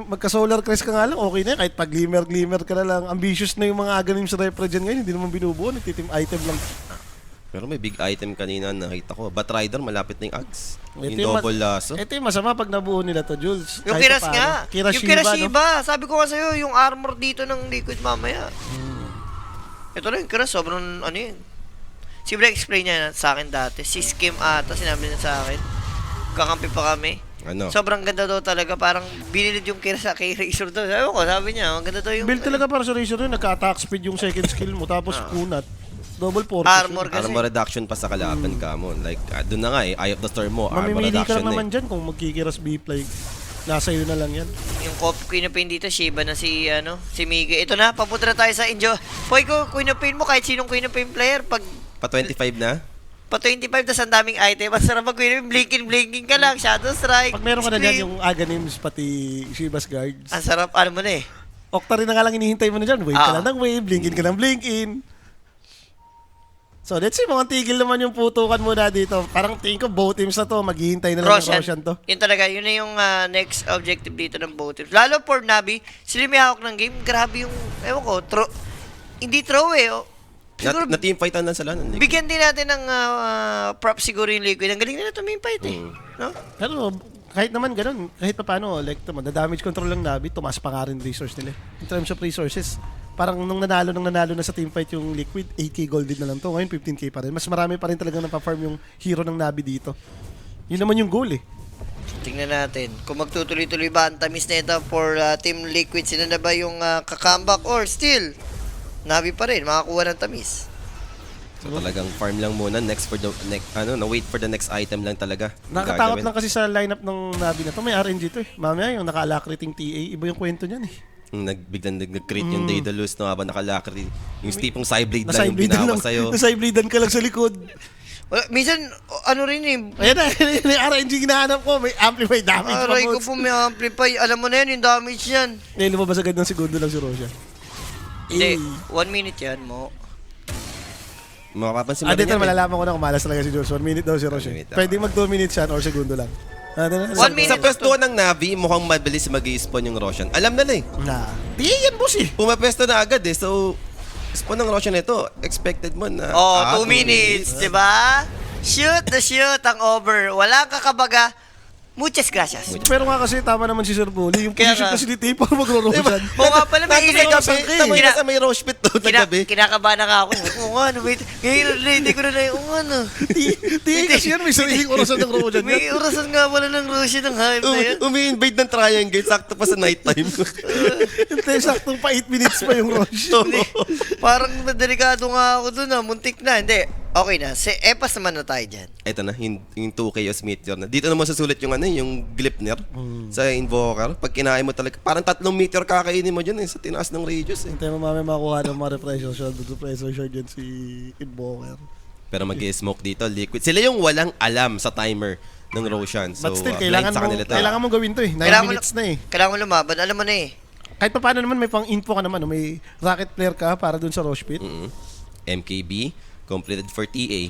magka-solar crest ka nga lang, okay na yan. Kahit pag glimmer ka na lang. Ambitious na yung mga aganim sa repre dyan ngayon. Hindi naman binubuo. Nagtitim item lang. Pero may big item kanina nakita ko. Bat Rider, malapit na yung Axe. Ito Yung yung double lasso. Ito yung masama pag nabuo nila to, Jules. Yung Kahit Kiras pa paano. nga. Kiras Yung Kiras Shiba, no? Shiba. Sabi ko nga sa'yo, yung armor dito ng Liquid mamaya. Ito na yung Kiras. Sobrang ano yun. Si Black explain niya sa akin dati. Si Skim ata, sinabi niya sa akin. Kakampi pa kami. Ano? Sobrang ganda daw talaga. Parang binilid yung Kiras sa kay Razor daw. Sabi ko, sabi niya, ang ganda daw yung... Build talaga para sa Razor yun. Nagka-attack speed yung second skill mo. Tapos kunat. Double purpose. Armor kasi. Armor reduction pa sa kalaban ka mo. Like, doon na nga eh. Eye of the Storm mo. Armor Mamimili ka reduction lang naman eh. dyan kung magkikiras B-Play. Nasa iyo na lang yan. Yung Queen of Pain dito, Shiba na si Mige. Ito na, papunta na tayo sa Injo. Hoy ko, Queen of Pain mo, kahit sinong Queen of Pain player, pag Pa 25 na? pa 25, tas ang daming item. Mas sarap mag Queen of Pain, blinking ka lang, Shadow Strike. Pag meron ka na Scream. dyan yung Aganims pati Shiba's Guards. Ang sarap, ano mo na eh. Octarine na nga lang hinihintay mo na dyan. Wave ka Ah. lang ng wave, blinkin ka ng blinkin. So, let's see, mga tigil naman yung putukan muna dito. Parang tingin ko, both teams na to, maghihintay na lang ng Roshan to. Yun talaga, yun na yung next objective dito ng both teams. Lalo for Navi, sila may hawak ng game. Grabe yung, ewan ko, hindi throw eh. Oh. Siguro, Na-teamfightan lang sila. bigyan din natin ng props siguro yung Liquid. Ang galing nila tumimfight eh. No? Pero, kahit naman ganun, kahit pa paano, like, damage control lang Navi, tumaas pa nga rin resource nila. In terms of resources, parang nung nanalo na sa teamfight yung Liquid, 8k gold din na lang to. Ngayon, 15k pa rin. Mas marami pa rin talagang napafarm yung hero ng Navi dito. Yun naman yung goal eh. Tingnan natin kung magtutuloy-tuloy ba ang tamis na ito for Team Liquid. Sila na ba yung kakambak or still Navi pa rin, makakuha ng tamis. So talagang farm lang muna, next for the next wait for the next item lang talaga. Nakakatakot lang kasi sa lineup ng Navi na to. May RNG to eh. Mamaya yung naka-alacriting TA, iba yung kwento niyan eh. Biglang nag-crit yung Daedalus no, habang nakalakri. Yung tipong Psyblade lang yung binawa sa'yo. Nasibladean ka lang sa likod. Wala, minsan, ano rin eh. Ayan na, yung RNG ginahanap ko. May amplify damage pa Aray ko bots. po may amplify. Alam mo na yan, yung damage yan. Ngayon lumabas agad ng segundo lang si Roshan. Hindi, 1 minute yan mo. Makapapansin mo Dito rin yan, eh. malalaman ko na kung malas talaga si Jules. 1 minute daw si Roshan. 1 minute, Pwede mag 2 minutes yan or segundo lang. 1 minute. Sa pwestuhan ng Navi, mukhang mabilis mag-i-spawn yung Roshan. Alam na eh. Na. Di yan boss eh. Pumapwesto na agad eh. So, spawn ng Roshan ito, expected mo na. Oh, 2 minutes, di ba? Shoot the shoot ang over. Walang kakabaga. Muchas gracias. Pero nga kasi tama naman si Sir Bully. Yung Kaya position nga. kasi ni Tipo magro-Roshan. Oo nga pala, may Nandun sa gabi, tama Kina- na sa may Roche Pit doon na gabi. Kinakabahan na nga ako. Oo nga, no, wait. Ngayon, hindi ko na oo nga, no. Di kasi yan, may sariling orasan ng Roshan. May orasan nga pala ng Roshi ng hype na yan. Umi-invade ng triangle, sakto pa sa nighttime. Hindi, saktong pa 8 minutes pa yung Rosh. Hindi. Parang delikado nga ako dun, muntik na. Hindi, okay na. Epas naman na tayo dyan. Ito na, yung 2 Chaos Meteor na. Dito naman sasulit yung yung Glipnir sa Invoker. Pag kinain mo talaga, parang 3 meteor kakainin mo dyan sa tinaas ng radius eh. Hintayin mo mamaya makuha ng mga repressor shot. Repressor shot dyan si Invoker. Pero mag-smoke dito, Liquid. Sila yung walang alam sa timer ng Roshan. So, But still, blind kailangan sa mo, kanila to. kailangan mo gawin to eh. 9 Kailangan mo minutes na eh. Kailangan mo lumaban. Alam mo na eh. Kahit pa paano naman may pang-info ka naman. May rocket player ka para dun sa Rosh Pit. MKB, completed for TA.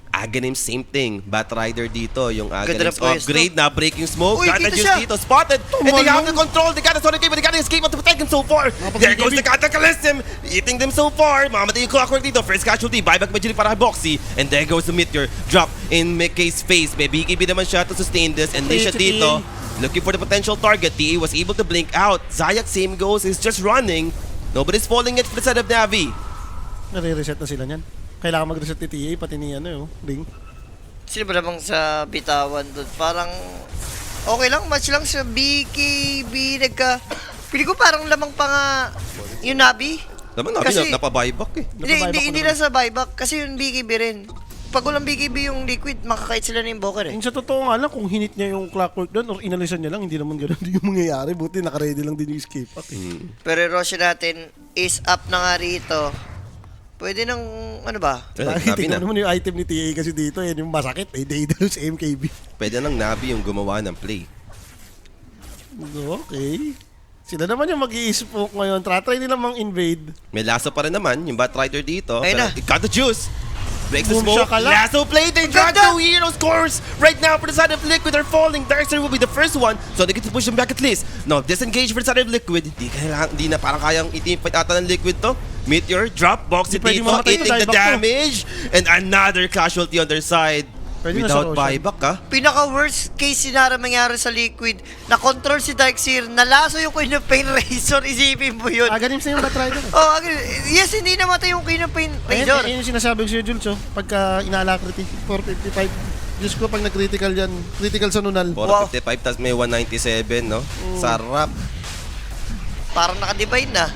Aghanim, same thing. Batrider dito, yung Aghanim's ng pwesto. upgrade na breaking smoke. Uy, Got kita the siya. juice dito, spotted. And they have the control. They got the Sonic Game, but they got the escape to protect him so far. There goes the Cataclysm, eating them so far. Mamatay yung Clockwork dito. First casualty, buyback magically para kay Boxy. And there goes the Meteor. Drop in Mickey's face. May BKB naman siya to sustain this. And Lisha dito, looking for the potential target. TA was able to blink out. Zayak, same goes, is just running. Nobody's falling yet for the side of Navi. Nare-reset na sila niyan. Kailangan mag-reset ni TA, pati ni Ring. Sino ba namang sa bitawan doon? Parang okay lang, match lang sa BKB. Pili ko parang lamang pa nga yung Navi. Naman Navi, Kasi- napabuyback eh. Hindi lang sa buyback. Kasi yung BKB rin. Pag walang BKB yung Liquid, makakait sila na yung Invoker eh. Yung sa totoo nga lang, kung hinit niya yung clockwork doon or inalisan niya lang, hindi naman gano'n din yung mangyayari. Buti naka-ready lang din yung escape pack. Pero yung Roshan natin is up na nga rito. Pwede nang, ano ba? Bakit? Navi na. Tingnan naman yung item ni TA kasi dito, yan yung masakit. Daedalus MKB. Pwede nang Navi yung gumawa ng play. Okay. Sila naman yung mag-i-smoke ngayon. Try nila mang-invade. May lasso pa rin naman, yung Batrider dito. Ayun Pero na. it got the juice. Breaks the Boom smoke. shakalak. Lasso play. They got Ganda. 2 hero scores. Right now for the side of Liquid are falling. Darkster will be the first one. So they get to push them back at least. No, disengage for the side of Liquid. Di na parang kayang i-teamfight ata ng Liquid to. Meteor, drop, box it Di pwede dito. mamatay Eating to, the dieback to. damage. And another casualty on their side. Pwede na Without sa Roshan. buyback ha. Pinaka-worst case scenario mangyari sa Liquid, na-control si Darkseer, nalaso yung Queen of Pain Razor, isipin mo yun. Aganim sa yung Batrider. Oh, yes, hindi namatay yung Queen of Pain Razor. Ayun yung sinasabi ko sa'yo, Jules, pagka inaalacrity, 455. Diyos ko, pag nag-critical yan, critical sa nunal. 455 tapos may 197 no. Sarap. Parang naka-divide na.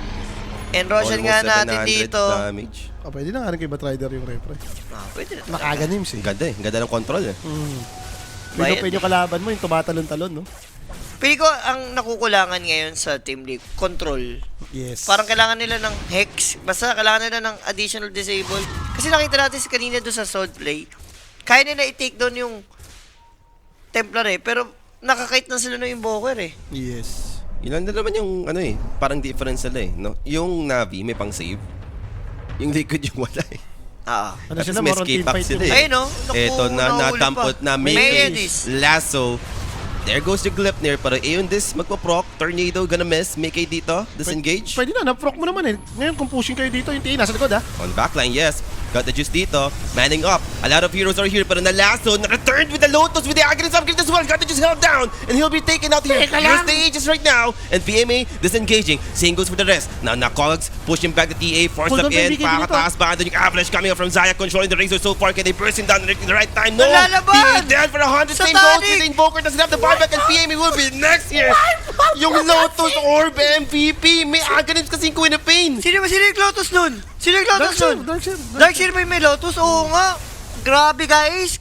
And Roshan nga Almost natin 700 dito. damage. Pwede na nga rin kay Batrider yung repre. Pwede na. Makaganim Ang ganda eh. Ang ganda ng control eh. Bayad Pwede yung kalaban mo, yung tumatalon-talon, no? Pili ko, ang nakukulangan ngayon sa Team League, control. Yes. Parang kailangan nila ng Hex. Basta kailangan nila ng additional disable. Kasi nakita natin kanina doon sa Sword Play. Kaya nila i-take down yung Templar eh. Pero nakakait na sila ng Invoker eh. Yes. Ilan na naman yung parang difference nila eh, no? Yung Navi may pang-save. Yung Liquid yung wala eh. Ano At sila, least may more on escape team back fight sila yun. eh. Ayun, no? Naku, Eto na, nahuli natampot pa. na May Mickey's Edis. lasso. There goes the Gleipnir, pero Aeon this magpa-proc. Tornado gonna miss. Mickey dito, disengage. Pwede na, na-proc mo naman eh. Ngayon, kung pushing kayo dito, yung tiin, nasa likod ha. On backline, yes. Got the juice dito. Manning up. A lot of heroes are here, pero na-lasso, na-returned with the Lotus, with the Aghanim upgrade as well. Got the juice held down, and he'll be taken out here. Teka Here's lang. the Aegis right now, and PMA disengaging. Same goes for the rest. Now, Cogs pushing back the TA, forced Hold up on, in. baby, Pakataas ba? Doon yung Avalanche coming up from Zaya, controlling the Razor so far. Can they burst him down in the right time? No! Nalalaban! PA dead for 100 same Satanic! goals. The Invoker doesn't have the buyback, and PMA will be next here. Yung Lotus Orb MVP. May Aghanim kasing Queen of Pain. Sino yung Lotus nun? Sino yung Lotus Darkseer, nun? Darkseer. Darkseer may Lotus? Oo nga. Grabe guys.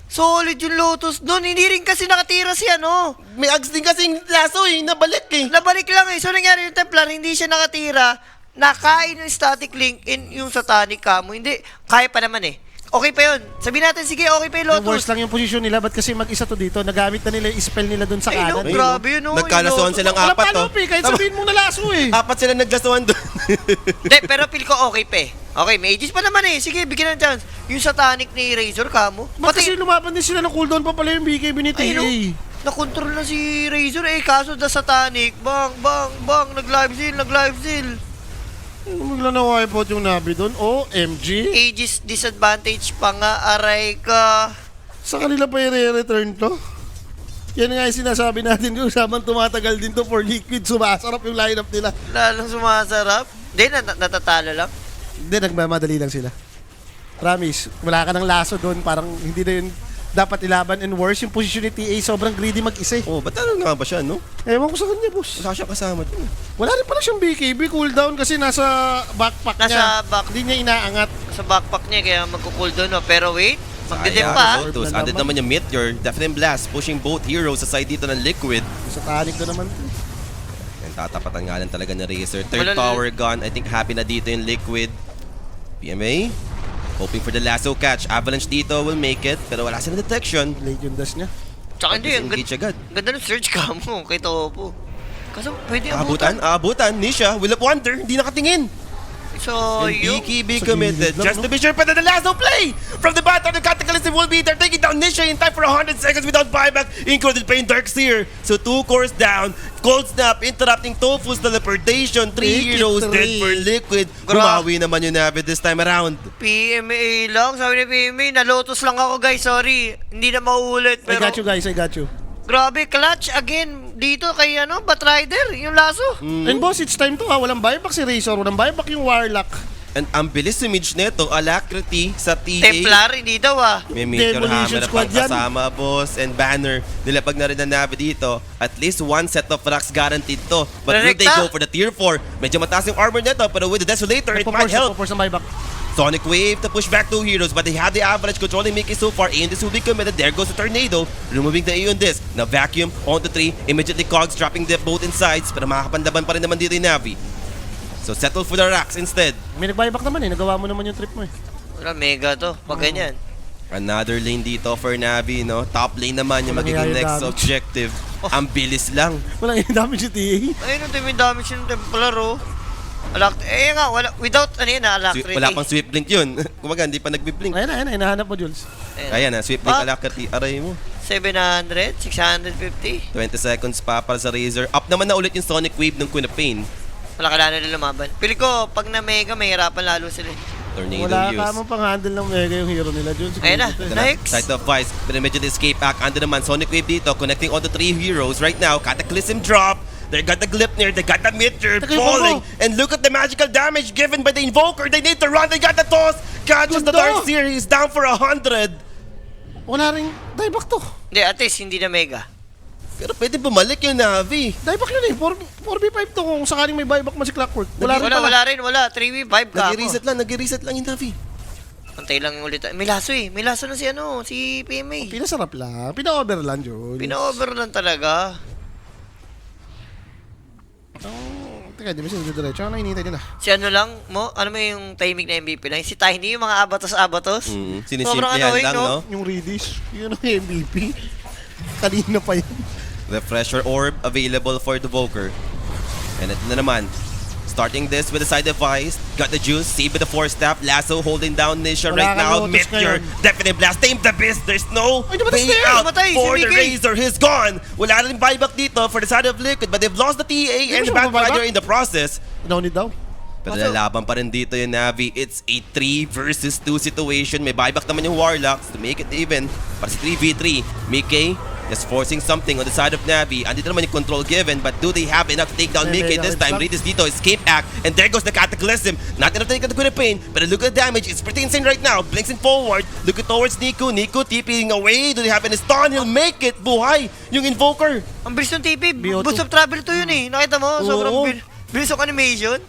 Solid yung Lotus nun. Hindi rin kasi nakatira si ano. May Ags din kasing lasso eh. Nabalik eh. Nabalik lang eh. So nangyari yung Templar, hindi siya nakatira. Nakain yung static link in yung satanic camo. Hindi. Kaya pa naman eh. Okay pa yun. Sabihin natin, sige, okay pa yung Yung Lotus. worst lang yung posisyon nila, ba't kasi mag-isa to dito? Nagamit na nila yung spell nila dun sa Ay, no, kanan. grabe yun, no. Nagkalasuhan silang Wala apat pa to. ano, kahit sabihin mo na laso eh. Apat sila naglasuhan doon. Hindi, pero feel ko okay pa eh. Okay, may Aegis pa naman eh. Sige, bigyan ng chance. Yung satanic ni Razor, kamo. Ba't kasi lumaban din sila ng cooldown pa pala yung BKB ni TA? Ay, no. Nakontrol na si Razor eh. Kaso the satanic. Bang, bang, bang. Nag-live seal, nag-live seal. Bigla na wipeout yung Navi doon. OMG. Aegis disadvantage pa nga, aray ka. Sa kanila pa i-return to? Yan nga yung sinasabi natin kung sabang tumatagal din to for Liquid. Sumasarap yung lineup nila. Lalong sumasarap. Hindi, natatalo lang. Hindi, nagmamadali lang sila. Promise, wala ka ng laso doon. Parang hindi na yun dapat ilaban. And worse, yung position ni TA sobrang greedy mag-isa eh. Oh, ba't ano nga ba siya, no? Ewan ko sa kanya, boss. Wala siya kasama dun. Wala rin pala siyang BKB cooldown kasi nasa backpack niya. Nasa back- Hindi niya inaangat. Sa backpack niya, kaya magkukool doon. No? Pero wait, magdidim Sayang, pa. Lotus. Added naman yung Meteor. Definite Blast. Pushing both heroes sa side dito ng Liquid. Sa tanik na naman. And tatapatan nga lang talaga ng Razor. Third Wala- tower gone. I think happy na dito yung Liquid. PMA. Hoping for the lasso catch. Avalanche dito will make it. Pero wala silang detection. Late yung dash niya. Tsaka hindi, ang Disengage agad. ganda ng search ka mo kay Topo. Kaso pwede Aabutan, aabutan. Nisha, Will of Wonder. Hindi nakatingin. So, And yung... BKB Sa committed. gilid lang, Just no? to be sure, but the lasso play from the bottom. The Cataclysm will be there. Taking down Nisha in time for 100 seconds without buyback. Included Pain Darkseer. So 2 cores down. Cold Snap interrupting Tofu's teleportation. 3 heroes dead for Liquid. Bumawi naman yung Navi this time around. PMA lang. Sabi ni PMA, na-Lotus lang ako guys. Sorry. Hindi na mauulit. I Pero got you guys, I got you. grabe, clutch again dito kay ano, Batrider. Yung laso. And boss, it's time to ha. Walang buyback si Razor. Walang buyback yung Warlock. And ang bilis sumidge nito. Alacrity sa TA. Templar, hindi daw ah. May Meteor Demolition Hammer Squad pang yan. kasama, boss. And Banner. Nilapag na rin ng Navi dito. At least one set of racks guaranteed to. But will they Direkta. go for the tier 4? Medyo mataas yung armor nito. Pero with the Desolator, it might help. Nagpo-force ng buyback. Sonic Wave to push back 2 heroes, but they have the Avalanche controlling Mickey so far. Aeon this will be committed. There goes the Tornado, removing the Aeon this. Now Vacuum onto 3. Immediately Cogs dropping the both in sides, pero makakapandaban pa rin naman dito yung Navi. So settle for the racks instead. May nag-buyback naman eh. Nagawa mo naman yung trip mo eh. Wala, mega to. Pag ganyan. Another lane dito for Navi, no? Top lane naman yung Walang magiging nangyayari next damage. objective. Ang bilis lang. Walang yung damage si TA. Ayun, ang dami damage yung Templar oh. Nga, wala, without, ano yun ah, Alacrity. Wala pang swift blink yun. Kumaga, hindi pa nagbi-blink. Ayan na, hinahanap mo, Jules. Ayan na, swift blink Ah. alacrity. Aray mo. 700, 650. 20 seconds pa para sa Razor. Up naman na ulit yung Sonic Wave ng Queen of Pain. Wala kailangan nila lumaban. Pili ko, pag na mega, mahirapan lalo sila. Tornado Wala use. ka mo pang handle ng Mega yung hero nila, Jules. Ayun na. Siguro ito eh. Ito na, Next. Sight of Vice, pero medyo escape back. Ando naman, Sonic Wave dito, connecting all the 3 heroes right now. Cataclysm drop. They got the Gleipnir, they got the Meteor Teka, yung falling. combo. And look at the magical damage given by the Invoker. They need to run, they got the toss. Catches the Ganda. Darkseer, he's down for 100. Wala rin dieback to. Hindi, at least hindi na mega. Pero pwede bumalik yung Navi. Dieback yun eh. 4v5 to kung sakaling may buyback mo si Clockwork. Wala rin pala. Wala rin, wala. 3v5 ka ako. Nag-reset lang yung Navi. Antay lang yung ulit. May laso eh. May laso na si ano, si PMA. Pinasarap lang. Pina-over lang, Jules. Pina-over lang talaga. Teka, di ba siya diretso? Ano hinihintay din ah? Si ano lang mo, ano mo yung timing na MVP lang? Si Tiny, yung mga abatos-abatos. Sinisimplihan lang, no? Yung Reddish. Yun ang MVP. Kanina pa yun. Refresher Orb available for the Voker. And ito na naman. Starting this with the side device. Got the juice. Save with the 4-step. Lasso holding down Nisha Wala right kang now. Lotus Meteor. ngayon. Definite blast. Tame the beast. There's no Ay, namatay way na yan. out Namatay si for the Mickey. Razor. He's gone. Wala rin buyback dito for the side of Liquid. But they've lost the TA and the siya Bad mabuyback? Rider in the process. No need daw. Pero lalaban pa rin dito yung Navi. It's a 3 versus 2 situation. May buyback naman yung Warlocks to make it even. Para sa 3v3, Mickey just forcing something on the side of Navi. Andito naman yung control given, but do they have enough to take down May Mickey mega this time? headshot. Read this dito, escape act, and there goes the Cataclysm. Not enough to take out the Queen of Pain, but look at the damage. It's pretty insane right now. Blinksing forward, looking towards Nico. Nico TPing away. Do they have any stun? He'll make it. Buhay yung Invoker. Ang bilis ng TP. BO2. Boost of travel to yun eh. Nakita mo? Sobrang Oo. bilis of animation.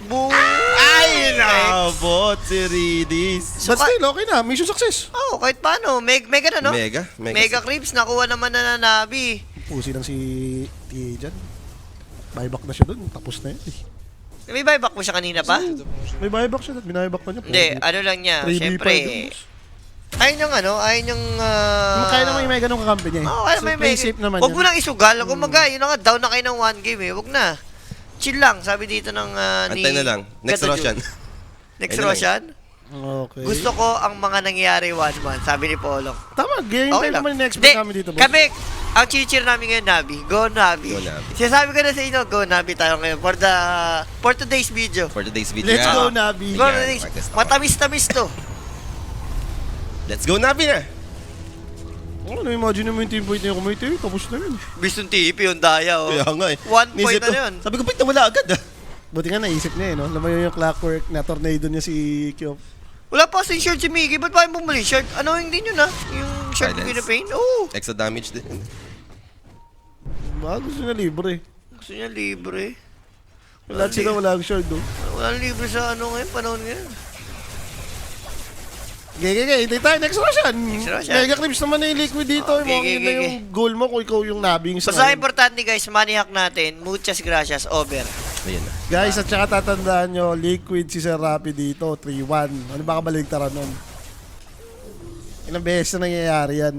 Boom! Ay, nabot si Ridis. But still, okay na. Mission success. Oh, kahit paano. Mega na, no? Mega. Mega creeps. Nakuha naman na Navi. Pusi lang si TA dyan. Buyback na siya dun. Tapos na yun. May buyback mo siya kanina pa? May buyback siya. Binuyback pa niya. Hindi, ano lang niya. 3v5 Siyempre, yun. ayun yung ano, ayun yung... Kaya naman yung may ganong kakampi niya. Oo, kaya So, may play mega. safe naman Huwag mo yan. nang isugal. Kung yun na nga, down na kayo ng 1 game eh. Huwag na. Chill lang, sabi dito ng ni... Antay na lang. Next Gata Roshan. Jun. Next Ayun na lang. Roshan? Okay. Gusto ko ang mga nangyayari 1-1, sabi ni Polong. Tama, game Okay time lang. naman yung expect namin dito, boss. Kami, ang cheer namin ngayon, Navi. Go Navi. Go Navi. Sinasabi ko na sa inyo, go Navi tayo ngayon for today's video. For today's video. Let's go, Navi. Go Yeah, today's, practice na. matamis-tamis to. Let's go, Navi na. Oh, na-imagine naman yung team point niya kung may team. Tapos na yun. Bisong TP yung daya, oh. Kaya nga eh. 1 point Nisip na to. yun. Sabi ko, pick na wala agad ah. Buti nga naisip niya no? Alam mo yung clockwork na tornado niya si Kyop. Wala pa kasing shirt si Mickey. Ba't pa yung bumuli? Shirt, ano yung din yun ah? Yung shirt Silence. ni Pinapain? Oo. Extra damage din. Baka gusto niya libre. Gusto niya libre. Lahat sila wala ang short do. Wala libre sa ano ngayon, panahon ngayon. Gege, hintay tayo. Next Roshan. Next Roshan. Mega clips naman na yung liquid dito. Oh, Mga yun na gege. yung goal mo kung ikaw yung nabing sa Basta ngayon. importante guys, money hack natin. Muchas gracias, over. Ayan na. Guys, at saka tatandaan nyo, liquid si Sir Rapi dito, 3-1. Ano ba kabaligtaran nun? Ilang beses na nangyayari yan.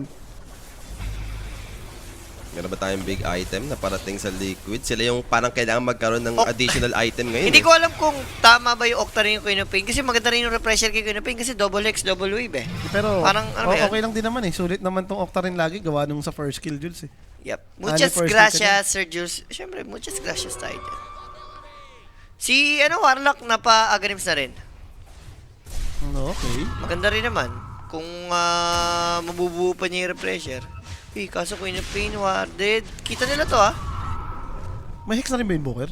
Meron ba tayong big item na parating sa Liquid? Sila yung parang kailangan magkaroon ng additional item ngayon. Hindi ko alam kung tama ba yung Octarine yung Queen of Pain. Kasi maganda rin yung refresher kay Queen of Pain kasi double X, double wave eh. Pero Parang, ano ba yan? okay lang din naman eh. Sulit naman tong Octarine lagi. Gawa nung sa first kill, Jules eh. Yep. Muchas first gracias, Sir Jules. Siyempre, muchas gracias tayo dyan. Si, Warlock, napa-agrims na rin. Okay. Maganda rin naman. Kung mabubuo pa niya yung refresher. Kaso Queen of Pain, warded. Kita nila to May hex na rin ba yung Booker?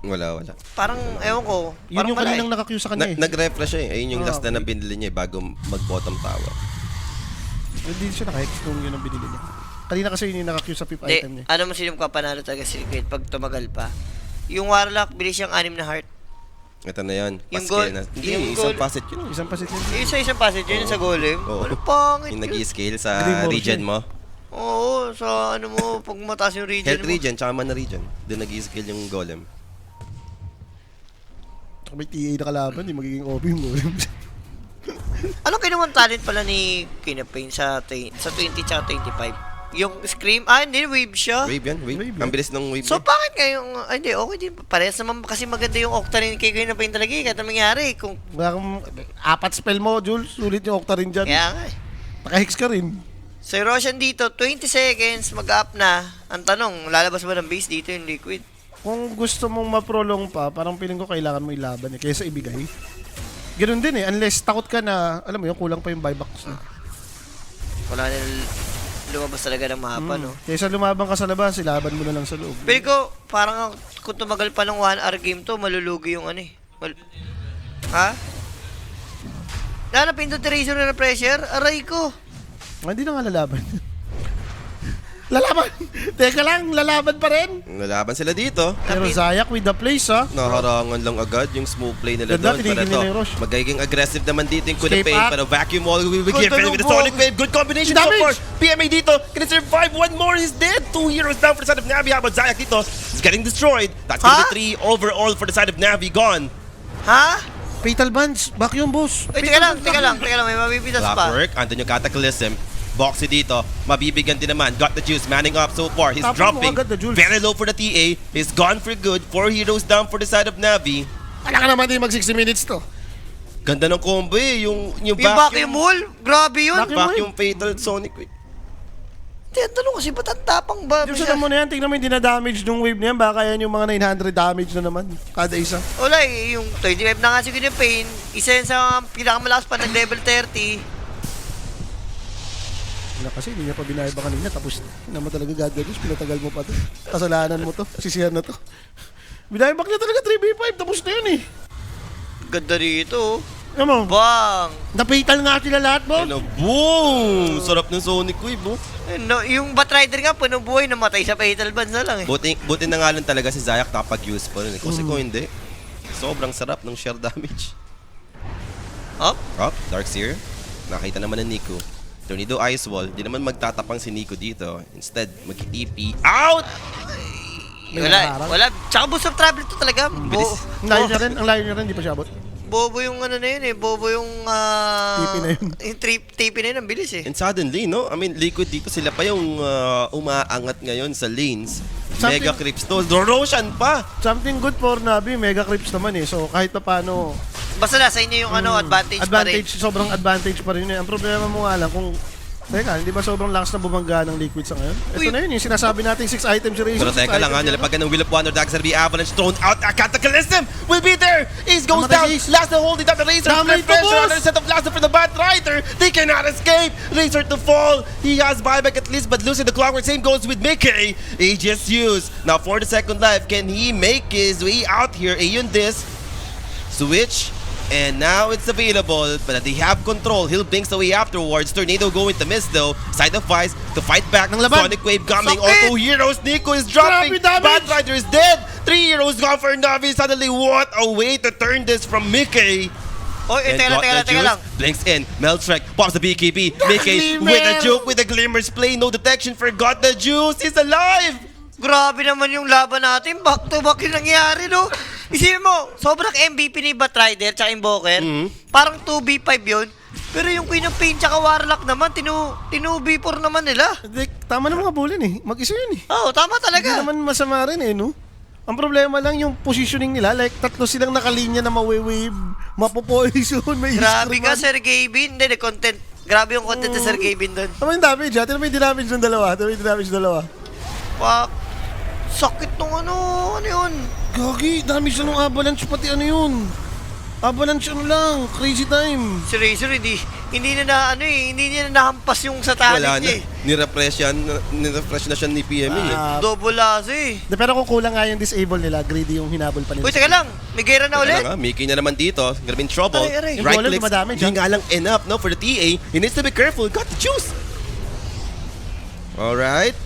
Wala. Parang, ewan ko. Yun Parang yung wala kaninang naka-queue sa kanya eh. Nag-refresh siya eh. Ayun yung Ah, last na nabinili niya eh, bago mag-bottom tower. Hindi siya naka-hex nung yun ang binili niya. Kanina kasi yun yung naka-queue sa pip item Hindi, niya. ano mo sino kapanalo talaga si Liquid pag tumagal pa. Yung Warlock, bilis siyang 6 na heart. Ito na yun. Yung Pascal goal- na. Hindi, yung isang goal- facet yun. Isang pa si Yung sa isang passage, yun sa golem. Oo. Ano pangit Yung yun? nag-i-scale sa Green region motion. mo. Oo, sa ano mo, pag mataas yung region Health mo. region, tsaka mana region. Doon nag-i-scale yung golem. Kung may TA na kalaban, hindi magiging OP yung golem. Anong kinuwang talent pala ni Kinapane sa 20 tsaka 25? Yung Scream? Hindi, wave siya. Wave yan, wave. Wave yan. Ang bilis ng wave So, niya. bakit ngayong... hindi, okay din. Parehas naman kasi maganda yung Octarine kay Kinapane talaga eh. Kahit anong mangyari. Kung... Wala kang 4 spell mo, Jules. Sulit yung Octarine dyan. Kaya nga eh. Naka-hex ka rin. So, yung Roshan dito, 20 seconds, mag-up na. Ang tanong, lalabas ba ng base dito yung Liquid? Kung gusto mong ma-prolong pa, parang feeling ko kailangan mo ilaban eh, kaysa ibigay. Ganun din eh, unless takot ka na, alam mo yun, kulang pa yung buybacks. Wala na lumabas talaga ng mapa, no? Kaysa lumabang ka sa labas, ilaban mo na lang sa loob. Pero ko, parang kung tumagal pa ng 1 hour game to, malulugi yung ano eh. Ha? Napindot ni Razor na pressure? Aray ko. Hindi na nga lalaban. Lalaban! Teka lang, lalaban pa rin. Nalaban sila dito. Pero Zayak with the place ha. Nakarangan lang agad yung smooth play nila Ganda, doon. tinigil Pero nila yung rush. magiging aggressive naman dito yung Kuda Escape Pain. up. Pero vacuum wall will be Good given with the talubog. Sonic Wave. Good combination so Damage. far. PMA dito. Can he survive? One more. He's dead. 2 heroes down for the side of Navi. How about Zayak dito? He's getting destroyed. That's gonna be 3 overall for the side of Navi. Gone. Ha? Fatal Bands, vacuum boss. Ay, teka lang. May mabibitas pa. Clockwork. Andun yung Cataclysm. Boxy dito, mabibigyan din naman. Got the juice, manning up so far. He's Tapos mo dropping. agad the juice. Very low for the TA. He's gone for good. 4 heroes down for the side of Navi. Wala ka naman din mag 60 minutes to. Ganda ng combo eh. Yung Yung vacuum wall, grabe yun. vacuum fatal Sonic Wave. Ang tanong kasi ba't ang tapang ba? Yung sa mo na yan, tingnan mo yung dinadamage ng wave na yan. Baka yan yung mga 900 damage na naman. Kada isa. Wala eh, yung 25 na nga si Queen of Pain, isa yan sa pinakamalakas pa ng level 30. Wala kasi, hindi niya pa binayaba kanina. Tapos, naman talaga gagalis. Pinatagal mo pa to. Kasalanan mo to. Sisihan na to. Binayabak niya talaga 3v5. Tapos na yun eh. Ganda rito. Ano mo? Bang! Napital nga sila lahat mo. Ano, boom! Sarap ng Sonic Wave, oh. No, yung Batrider nga, punong buhay, namatay sa Fatal Bands na lang eh. Buti na nga lang talaga si Zayak nakapag-useful. Kasi kung hindi, sobrang sarap ng share damage. Up? Darkseer. Nakita naman ng Nico. Tornado Ice Wall. Di naman magtatapang si Nico dito. Instead, mag-TP out! Wala. Tsaka boost of travel to talaga. Bilis. Ang layo niya rin. Ang layo niya rin. Hindi pa siya abot. Bobo yung ano na yun eh. Bobo yung... TP na yun. Yung TP na yun, ang bilis eh. And suddenly, no? I mean, Liquid dito, sila pa yung umaangat ngayon sa lanes. Something- Mega Creeps to. Roshan pa! Something good for Navi. Mega creeps naman eh. So, kahit pa paano... Basta nasa inyo yung advantage pa rin. Sobrang advantage pa rin eh. Ang problema mo nga lang kung... Teka, hindi ba sobrang lakas na bumangga ng Liquid sa ngayon? Ito na yun, yung sinasabi nating 6 items race. Pero teka lang ha, nilapagan ng Will of Wonder, Daxter B, Avalanche, thrown out, Cataclysm will be there! Ace goes down, Last na holding down the Razor, Damay to, pressure, boss! another set of Last for the Bat Rider, they cannot escape! Razor to fall, he has buyback at least, but losing the clockwork, same goes with Mickey, Aegis used, now for the second life, can he make his way out here? Ayun this, switch, and now it's available, but they have control. He'll blinks away afterwards. Tornado going to miss though. Side of Vice to fight back. Ng laban. Sonic Wave coming. Sakit! Auto heroes. Nico is dropping. Grabe damage! Bad Rider is dead. 3 heroes gone for Navi. Suddenly, what a way to turn this from Mickey. Oy, And teka got the lang. juice. Blinks in. Meltrek pops the BKB. Mickey Glimmer! with a juke with the Glimmers play. No detection. Forgot the juice. He's alive. Grabe naman yung laban natin. Back to back yung nangyari, no? Isipin mo, sobrang MVP ni Batrider tsaka Invoker. Parang 2v5 yun. Pero yung Queen of Pain tsaka Warlock naman, 2v4 naman nila. Tama na mga bulin eh. Mag-isa yun eh. Oo, tama Hindi talaga. naman masama rin eh, no? Ang problema lang yung positioning nila, like tatlo silang nakalinya na mawe-wave, mapopoison, may Grabe scream. ka, Sir Gavin. Hindi, content. Grabe yung content ni Sir Gavin doon. Tama yung damage ha? Tino mo yung damage ng dalawa? Tino mo yung damage ng dalawa? Pak. Sakit nung ano yun. Gagi, damage na ng avalanche, pati ano yun? Avalanche ano lang, crazy time. Si Razor, hindi na nahampas yung sa Wala talent na. niya eh. Nirefresh na siya ni PME. Double lazo eh. Pero kung kulang nga yung disable nila, greedy yung hinabol pa nila. Uy, teka lang. May gera na ulit. Mickey na naman dito. Gonna be in trouble. Aray. Yung Right golem, clicks. dumadamage, Hindi nga lang enough, no? For the TA, he needs to be careful. Got the juice. Alright.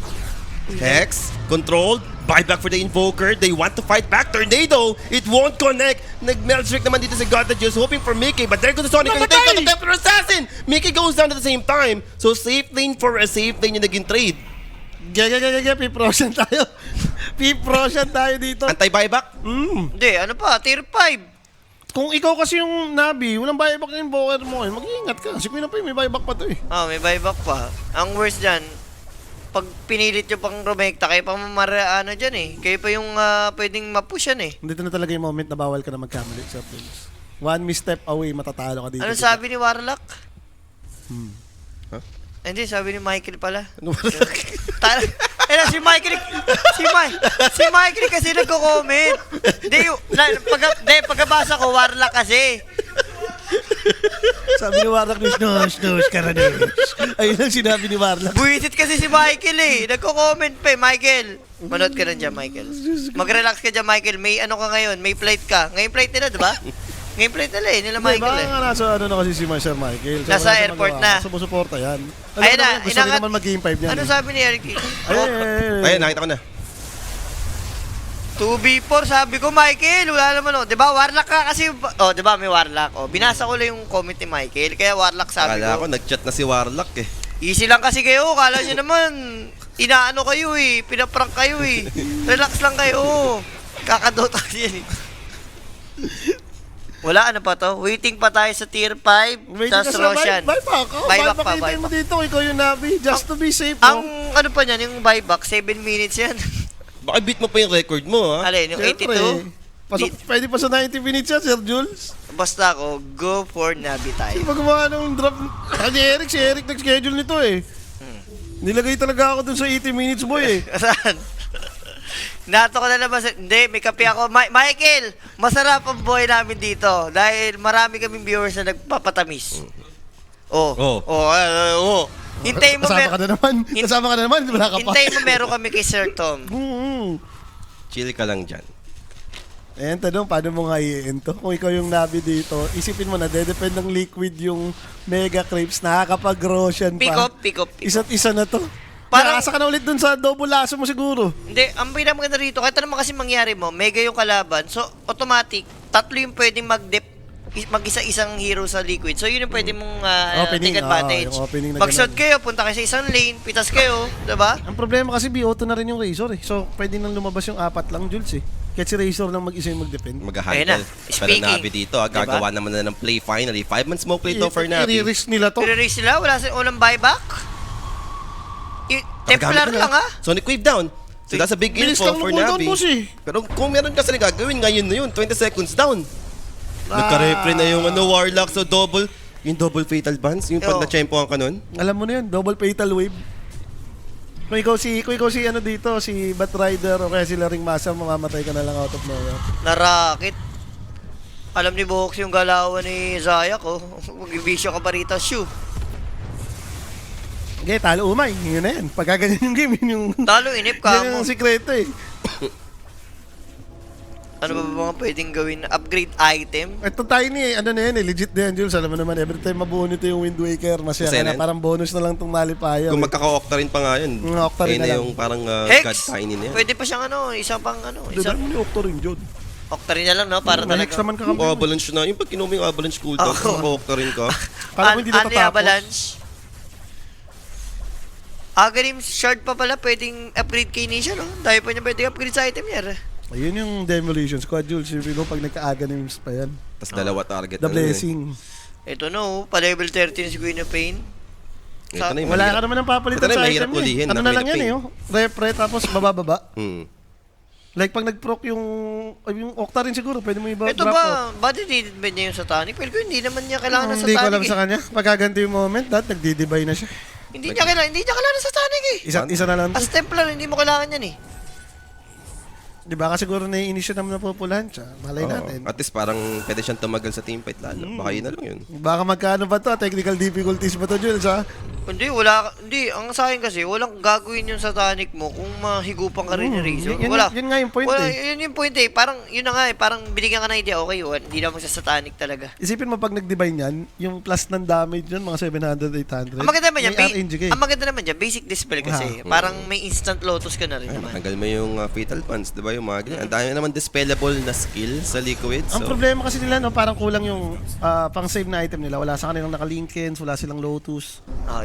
Hex. Controlled. Buyback for the Invoker. They want to fight back. Tornado. It won't connect. Nag-Meltrick naman dito si God the Juice, hoping for Mickey. But there goes the Sonic. And they got the Templar Assassin. Mickey goes down at the same time. So safe lane for a safe lane yung naging trade. Piprosyan tayo. Piprosyan tayo dito. Anti-buyback? Hindi, ano pa? Tier 5. Kung ikaw kasi yung Navi, walang buyback na invoker mo, mag-iingat ka. Si Queen of Pain, may buyback pa to eh. May buyback pa. Ang worst dyan, pag pinilit nyo pang rumekta, kayo pa mamaraano dyan eh. Kayo pa yung pwedeng mapush yan eh. Dito na talaga yung moment na bawal ka na magkamali sa plays. One misstep away, matatalo ka dito. Ano sabi ni Warlock? Huh? Hindi, sabi ni Michael pala. Ano ba? Si Michael kasi nagko-comment. Pagkabasa ko, Warlock kasi. Sabi ni Warlock, snooze, karadesh. Ayun ang sinabi ni Warlock. Buwisit kasi si Michael eh. Nagko-comment pa eh. Michael, manood ka na dyan, Michael. Mag-relax ka dyan, Michael. May ano ka ngayon, may flight ka. Ngayon flight nila, diba? Ngayon flight nila eh, nila Michael Baka eh. nga nasa ano na kasi si Sir Michael. So, Nasa wala airport magawa. na. Sumusuporta yan. Ayun na, gusto rin naman mag-game 5 niyan. Ano sabi ni Eric? Ayun, nakita ko na. 2v4, sabi ko, Michael, wala naman, oh. Diba, Warlock ka kasi, oh, diba, may Warlock, oh. Binasa ko lang yung comment ni Michael, kaya Warlock sabi Akala ko. ko, nag-chat na si Warlock eh. Easy lang kasi kayo, kala nyo naman, inaano kayo eh, pinaprank kayo eh. Relax lang kayo, kakadota kasi yan eh. Wala, ano pa to? Waiting pa tayo sa tier 5. Wait Tapos ka sa Roshan. buyback. Buyback Buyback pa, hintayin mo buyback. dito. Ikaw yung Navi. Just to be safe. Ang no? ano pa niyan, yung buyback, 7 minutes yan. Baka beat mo pa yung record mo, ha? Alin, yung Siyempre. 82? Pwede pa sa 90 minutes yan, Sir Jules. Basta ako, go for Navi tayo. Sino ba gumawa ng drop? Si Eric nag-schedule nito eh. Nilagay talaga ako dun sa 80 minutes boy eh. Saan? Nato ko na naman. Hindi, may kape ako. Michael, masarap ang buhay namin dito. Dahil marami kaming viewers na nagpapatamis. Oh. Hintayin mo Kasama ka na naman. Kasama ka na naman. Wala ka pa. Hintayin mo meron kami kay Sir Tom. Chill ka lang dyan. Ayan, tanong, paano mo nga i-ento? Kung ikaw yung Navi dito, isipin mo na, depend ng liquid yung Mega Crepes, nakakapag-Roshan pa. Pick up. Isa't isa na to. Parang- Parang ka na ulit dun sa double lasso mo siguro. Hindi, ang pinamaganda rito, kahit ano naman kasi mangyari mo, mega yung kalaban. So, automatic, tatlo yung pwedeng mag-isa-isang hero sa liquid. So, yun yung pwede mong Opening, take advantage. yung opening na Mag-shot ganun. kayo, punta kayo sa isang lane, pitas kayo, diba? Ang problema kasi B-auto na rin yung Razor eh. So, pwede nang lumabas yung 4 lang, Jules eh. Kahit si Razor lang mag-isa yung mag-defend. Ayun Mag-handle. na. Pero Speaking. Navi dito, gagawa naman na ng play finally. 5-man smoke play to for I- Navi. I-risk nila to. Pero sila, wala sa unang buyback. Templar Gagamit lang nila. ha. Sonic Wave down. So that's a big Bilis info lang for ng cooldown, Navi. boss eh. Pero kung meron kasi na gagawin, ngayon na yun. 20 seconds down. Nagka-repre na yung Warlock. So double, yung double fatal bans. Yung pag Oo. na-champo ang kanon. Alam mo na yun, double fatal wave. Kung ikaw si ano dito, si Batrider o kaya si Laring Masa, mamamatay ka na lang out of nowhere. Narakit. Alam ni Box yung galawan ni Zaya ko. Mag-ibisyo ka pa rito, shoo. Okay, talo umay. Yun na yan. Pagka ganyan yung game, yun yung... Talo, inip ka Yan mo. yung sikreto eh. Ano ba mga pwedeng gawin? Upgrade item? Ito tayo ni, ano na yan eh, legit na yan, Jules. Alam mo naman, every time mabuo nito yung Wind Waker, masaya ka na. Masaya na yan. Parang bonus na lang itong nalipayan. Kung eh. magkaka-octa rin pa nga yun. Mga octa rin Ayun na lang. yung parang God Hex! Tiny na yan. Pwede pa siyang ano, isang pang ano, Doon isang mo ni Octo rin, Jod. octary na lang, no? Para May Hex talaga. naman Yung kakampi. avalanche na. Yung pag kinuha mo yung avalanche cooldown, magka-octa rin ka. Kala mo hindi Unli natatapos. Avalanche. Aganim shard pa pala, pwedeng upgrade kay Nisha, no? Dahil pa niya pwedeng upgrade sa item niya. Ayun yung Demolition Squad, Jules. Sabi ko, pag nagka-aga names pa yan. Tapos dalawa target. The na yun eh. Blessing. Ito no, pa level 13 si Queen of Pain. Ito na yung Wala mahirap. ka naman ng papalitan Ito na yung sa mahirap item ulihin eh. Ano na na lang Queen yan of eh, oh. Repre, tapos bababa. Like pag nag-proc yung Octa rin siguro, pwede mo i-drop Ito ba, bakit needed ba niya yung Satanic? Well, hindi naman niya kailangan ng Hindi ko alam Satanic sa eh. kanya. Pagkaganti yung moment, nagdi-divide na siya. Hindi niya kailangan ng Satanic eh. Isa na lang to. As Templar, hindi mo kailangan yan eh. Di ba? Kasi siguro naiinis siya naman napupulahan siya. Malay natin. At least parang pwede siyang tumagal sa teamfight lalo. Baka yun na lang yun. Baka magkano ba to? Technical difficulties ba to, Jules, ha? Hindi, ang sa akin kasi, walang gagawin yung Satanic mo kung mahigupan ka rin ni Razor. Yun- Wala. yun nga yung point Wala, eh. yun yung point eh. Parang, yun na nga eh. Parang binigyan ka na idea, okay, hindi na magsa-Satanic talaga. Isipin mo pag nag-divine yan, yung plus ng damage yun, mga 700, 800. Ang maganda naman yan, may RNG ka eh. ang maganda naman yan, basic dispel kasi. Parang may instant lotus ka na rin naman. Tanggal mo yung fatal pants, di ba? Yung mga ganyan. Ang dami naman dispellable na skill sa Liquid. Ang So, problema kasi nila, no, parang kulang yung pang-save na item nila. Wala sa kanilang naka-linkens, wala silang lotus.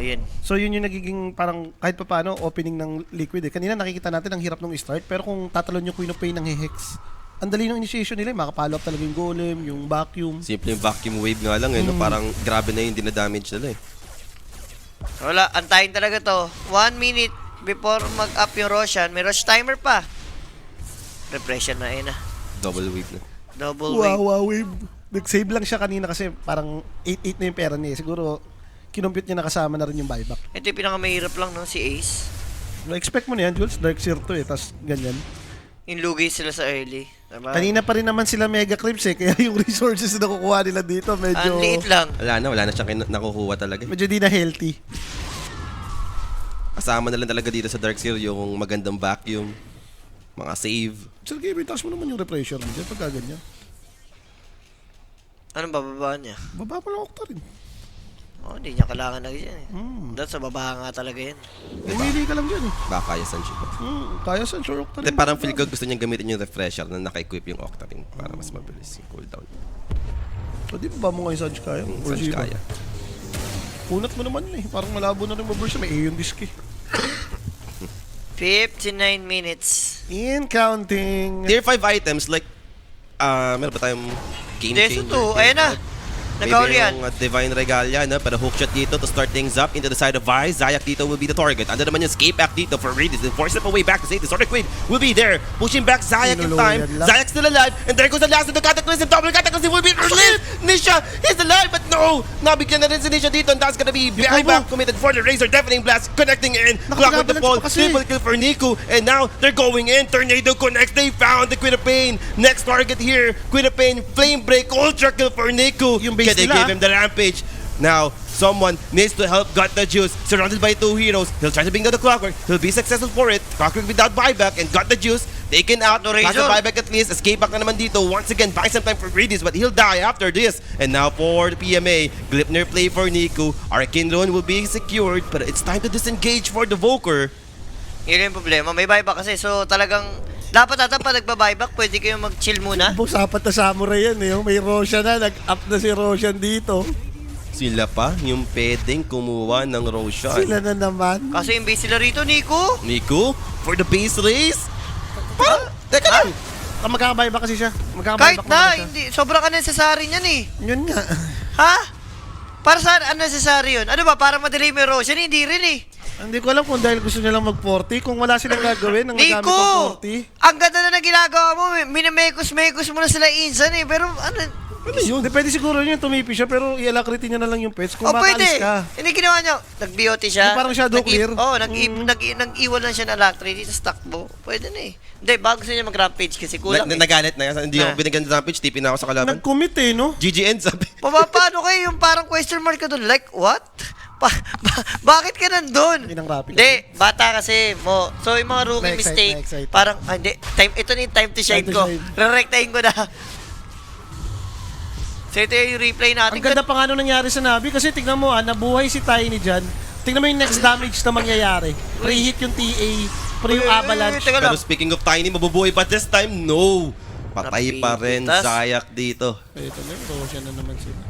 Yun. So yun yung nagiging parang kahit pa paano opening ng Liquid eh. Kanina nakikita natin ang hirap nung start, pero kung tatalon yung Queen of Pain ng Hex, ang dali ng initiation nila, makapalo up talaga yung Golem, yung Vacuum. simple yung vacuum wave nga lang. No? Parang grabe na yung dinadamage nila eh. Wala, antayin talaga to. 1 minute before mag-up yung Roshan, may rush timer pa. Repression na yun ah. Double wave na. Double wave. Wow, wave. Nag-save lang siya kanina kasi parang 8-8 na yung pera niya. Siguro, kinumpute niya na kasama na rin yung buyback. Ito yung pinakamahirap lang, no? Si Ace. Na-expect mo na yan, Jules. Dark Seer to eh. Tapos ganyan. Yung lugay sila sa early. Diba? Kanina pa rin naman sila Mega Crips eh. Kaya yung resources na nakukuha nila dito, medyo... Ang liit lang. Wala na siyang nakukuha talaga. Medyo di na healthy. Kasama na lang talaga dito sa Dark Seer yung magandang vacuum, mga save. Sir Gabe, taas mo naman yung repressure mo dyan pagka ganyan. Anong bababaan niya? Baba mo lang Octa rin. Hindi niya kailangan na yan eh. Dahil sa baba nga talaga yan. Umili ka lang dyan eh. Baka kaya siya. Kaya saan sure Octa Hindi, rin. parang feel ko gusto niyang gamitin yung refresher na naka-equip yung Octarine para mas mabilis yung cooldown. So, di ba mo ngayon Sanj kaya? Or Sanj Shiva? kaya. Punat mo naman eh. Parang malabo na rin mabursa. May Aeon Disc eh. 59 minutes. In counting. Tier 5 items like Meron ba tayong game Deso changer? 2, ayan na. Nagkauli yan. Maybe yung Divine Regalia, no? Pero hookshot dito to start things up into the side of Vi. Zayak dito will be the target. Ando naman yung escape back dito for Reed. He'll force him away back to save the Sword of Queen will be there. Pushing back Zayak in Tinulungan time. lang. Zayak still alive. And there goes the last of the Cataclysm. Double Cataclysm will be released. Nisha is alive, but no! Nabigyan na rin si Nisha dito. And that's gonna be behind back committed for the Razor. Deafening Blast connecting in. Clock with the fall. Nakakinabalance pa kasi. Triple kill for Niku. And now they're going in. Tornado connects. They found the Queen of Pain. Next target here. Queen of Pain. Flame Break. Ultra kill for Niku. Yung base Can they nila, give him the rampage? Now, someone needs to help Got the Juice. Surrounded by two heroes. He'll try to bring down the Clockwork. He'll be successful for it. Clockwork without buyback and Got the Juice. Taken out. No Has a Razor. buyback at least. Escape back na naman dito. Once again, buying some time for Greedies, but he'll die after this. And now for the PMA, Glipner play for Niku. Arcane Ruin will be secured, but it's time to disengage for the Voker. Yun yung problema. May buyback kasi. So talagang dapat ata pa nagba-buyback, pwede kayong mag-chill muna. Boss, apat na samurai yan eh. May Roshan na, nag-up na si Roshan dito. Sila pa yung pwedeng kumuha ng Roshan. Sila na naman. Kasi yung base sila rito, Nico. Niku, for the base race? Teka lang. Magkakabay ba kasi siya? Kahit Magkakabay na, hindi. Sobrang unnecessary niyan eh. Yun nga. Ha? Para saan unnecessary yun? Ano ba, para madelay mo yung Roshan? Hindi rin eh. Hindi ko alam kung dahil gusto nilang mag-40. Kung wala silang gagawin, ang nagamit Nico! ng 40. Ang ganda na ginagawa mo. Minamekos-mekos mo na sila Insan eh. Pero ano... Ano yun? Depende siguro yun, tumipi siya, pero i-alacrity niya na lang yung pets kung Oh, pwede. makaalis ka. Hindi ginawa niya. Nag-BOT siya. Yung parang shadow clear. Nag-iwan lang siya ng alacrity sa takbo. Pwede na eh. Hindi, bago siya mag-rampage kasi kulang eh. Nagalit na yan. Hindi ako binigyan ng rampage. Tipin na ako sa kalaban. Nag-commit eh, no? GGN sabi. Paano kayo yung parang question mark ka doon? Like, what? Bakit ka nandun? Hindi nang rapid. Hindi, bata kasi mo. So, yung mga rookie Na-excite, mistake, na-excite. parang, hindi, ito na yung time to shine Time to ko. shine. Re-rectahin ko na. So, ito yung replay natin. Ang ganda pa nga nung nangyari sa Navi kasi tignan mo nabuhay si Tiny dyan. Tignan mo yung next damage na mangyayari. Pre-hit yung TA, pre yung avalanche. Teka lang. Pero speaking of Tiny, mabubuhay. But this time, no. Patay pa rin Napitas. Zayak dito. Ito na yung Roshan na naman sila.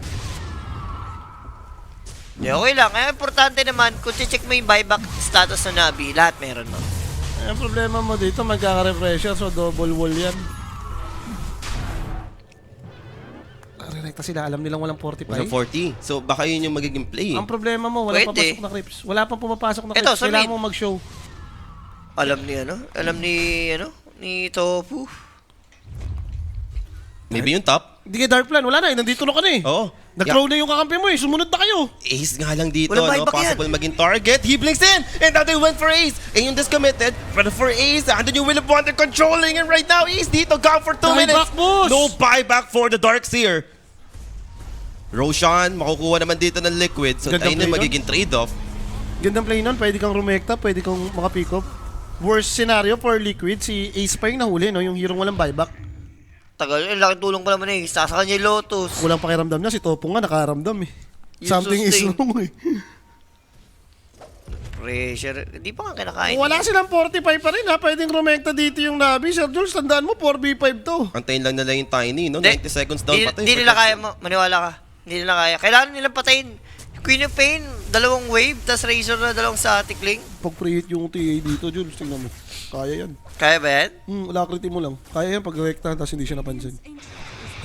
Yeah, okay lang. Ang importante naman, kung check mo yung buyback status ng Navi, lahat meron mo. Ang problema mo dito, magkaka-refresher so double wall yan. Rekta sila, alam nilang walang 45. Walang 40. So baka yun yung magiging play. Ang problema mo, walang Pwede. papasok na creeps. Wala pang pumapasok na Ito, creeps. sa Kailangan mid. mo mag-show. Alam ni Tofu. Maybe yung top. Hindi ka Dark Plan, wala na eh. Nandito na ka na eh. Oo. Nag-throw na yung kakampi mo eh. Sumunod na kayo. Ace nga lang dito, Walang no? buyback yan. Possible maging target. He blinks in! And now they went for Ace. And yung discommitted, but for Ace, andun yung Will of Wonder controlling. And right now, Ace dito, gone for 2 minutes. Buyback, boss! No buyback for the Darkseer. Roshan, makukuha naman dito ng Liquid. So Gandang ayun yung play magiging trade-off. Gandang play nun. Pwede kang rumekta, pwede kang makapick up. Worst scenario for Liquid, si Ace pa yung nahuli, no? Yung hero walang buyback. Tagal, laking tulong pa naman eh. Sa kanya yung Lotus. Kulang pakiramdam niya. Si Topo nga nakaramdam eh. Yung Something is sustain. wrong eh. Pressure. Hindi pa nga kinakain. Kung wala silang 45 pa rin ha. Pwedeng rumekta dito yung Navi. Sir Jules, tandaan mo, 4v5 to. Antayin lang nila yung Tiny, no? Hindi. 90 seconds down patay. Hindi nila kaya mo. Maniwala ka. Hindi nila kaya. Kailangan nilang patayin. Queen of Pain, 2 wave, tas Razor na 2 static link. Pag pre-hit yung TA dito, Jules, tingnan mo. Kaya yan. Kaya ba yan? Alacrity mo lang. Kaya yan pag rekta, tapos hindi siya napansin.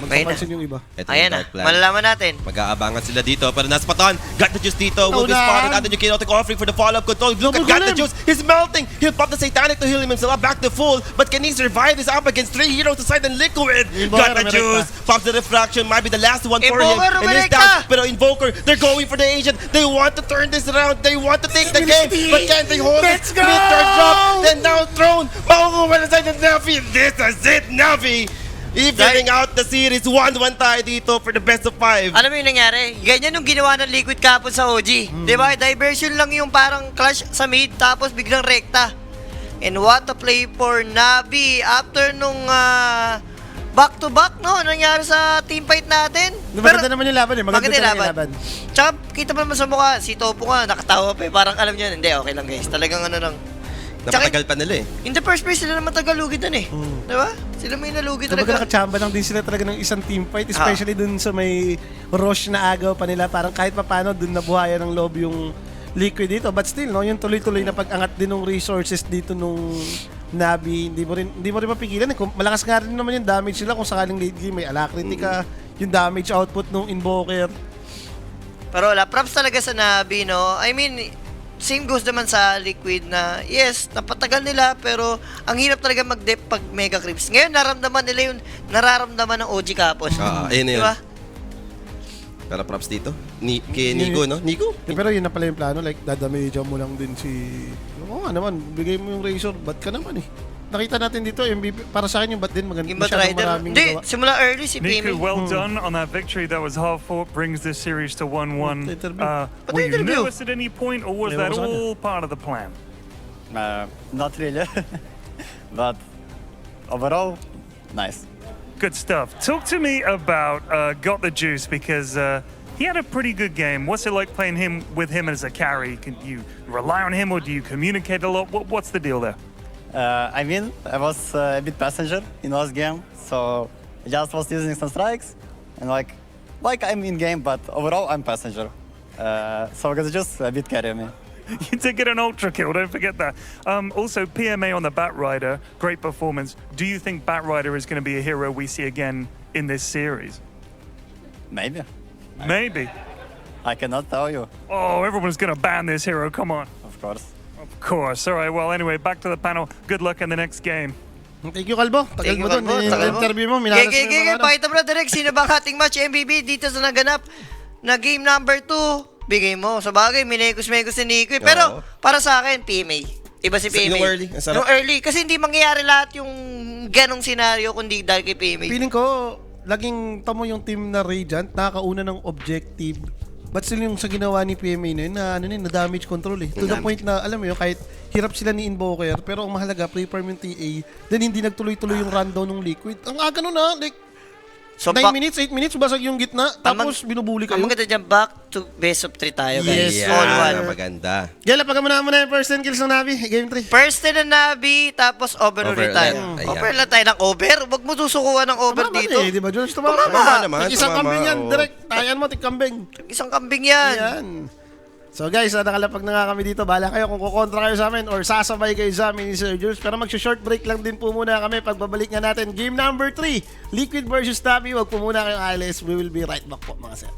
Okay na. Magpapansin yung iba. Ito Ayan yung na. Dark Plan. Malalaman natin. Mag-aabangan sila dito, pero naspatan. Got the juice dito. Will be Unahan. spotted. Andun yung chaotic offering for the follow-up control. Look at Double Got the golem. juice. He's melting. He'll pop the satanic to heal himself back to full. But can he survive this up against 3 heroes aside and Liquid? Invoker, Got the America. juice. Pops the refraction. Might be the last one for him. Invoker, And he's America. down. Pero Invoker, they're going for the agent. They want to turn this around. They want to take the game. But can they hold it? Let's go! Mid-turn drop. Then down thrown. Makukuha na side ng Navi. This is it, Navi. Evening out the series. 1-1 tayo dito for the best of 5. Alam mo yung nangyari? Ganyan yung ginawa ng Liquid kapon sa OG. Di ba? Diversion lang yung parang clash sa mid, tapos biglang rekta. And what a play for Navi after nung back-to-back, no? Nangyari sa team fight natin. Maganda naman yung laban eh. Maganda Maganda yung talaga yung laban. Tsaka kita pa naman sa mukha, si Topo nga, nakatawa pa eh. Parang alam niya, hindi, okay lang guys. Talagang ano lang. Napatagal pa nila eh. In the first place, sila naman tagalugid dun eh. Di ba? Sila may nalugid Kumbaga talaga. nakachamba lang din sila talaga ng isang team fight, especially dun sa may rush na agaw pa nila. Parang kahit papano dun nabuhayan ng loob yung Liquid dito. But still, no, yung tuloy-tuloy na pag-angat din ng resources dito nung Nabi, hindi mo rin mapigilan. Kung malakas nga rin naman yung damage nila kung sakaling late game may Alacrity ka, yung damage output ng Invoker. Pero wala, props talaga sa Navi, no? I mean, same goes naman sa Liquid na, yes, napatagal nila, pero ang hirap talaga mag-dep pag Mega Creeps. Ngayon, naramdaman nila yung nararamdaman ng OG Kapos. Ayun na yun. Diba? Pero props dito. Kay Nico, no? Nico? Pero yun na pala yung plano, like dadamage mo lang din si... Oo nga naman, bigay mo yung Razor, ba't ka naman eh. Nakita natin dito, MVP, para sa akin yung bat din, Yung Bat masyadong Rider. maraming Hindi, gawa. simula early si Niku, Payme. well done on that victory. That was hard fought, brings this series to 1-1. Interview. Were you interview? nervous at any point, or was Yeah, that what was all part of the plan? Not really, but overall, nice. Good stuff. Talk to me about Got the Juice, because he had a pretty good game. What's it like playing with him as a carry? Can you rely on him, or do you communicate a lot? What's the deal there? I mean, I was a bit passenger in last game, so I just was using some strikes, and like I'm in game, but overall I'm passenger. So it's just a bit carry me. You did get an ultra kill, don't forget that. Also, PMA on the Bat Rider, great performance. Do you think Bat Rider is going to be a hero we see again in this series? Maybe. Maybe. I cannot tell you, Oh, everyone's going to ban this hero, come on. of course. Of course. All right, well, anyway, back to the panel. Good luck in the next game. Thank you, Kalbo. Tagal Thank you, mo dun. Kalbo. Tagal mo. Interview mo, minalas mo yung mga ano. Pakita mo na direct, sino ba ang ating match MVP dito sa naganap na game number 2? Bigay mo. Sa bagay, minekos-mekos si Nico. Pero, Oo. para sa akin, PMA. Iba si PMA. Yung early, ang sarap. Yung early. Kasi hindi mangyayari lahat yung ganong senaryo kundi dahil kay PMA. Feeling ko, laging tamo yung team na Radiant, nakakauna ng objective. But still yung sa ginawa ni PMA na yun, na damage control eh. To the point na, alam mo yun, kahit hirap sila ni Invoker, pero ang mahalaga, pre-farm yung TA, then hindi nagtuloy-tuloy yung rundown ng Liquid. Ang aga nun like, So, 9 minutes, 8 minutes, basag yung gitna, tapos binubuli Ang kayo. maganda dyan, back to best of 3 tayo, guys. Yes, All sir. one. Maganda. Gala, pagkamana mo na yung first 10 kills ng Navi, game 3. First 10 na Navi, tapos over ulit tayo. Ayan. Over lang tayo ng over. Huwag mo susukuhan ng over dito. Di ba, Jones? Tumama. Tumama naman, Isang tumama, kambing yan, oo. direct. Tayan mo, tikambing. Isang kambing yan. Yan. So guys, nakalapag na nga kami dito. Bahala kayo kung kukontra kayo sa amin or sasabay kayo sa amin ni Sir Jules. Pero mag-short break lang din po muna kami. Pagbabalik nga natin, game number 3, Liquid versus Navi. Huwag po muna kayong alis. We will be right back po, mga sir.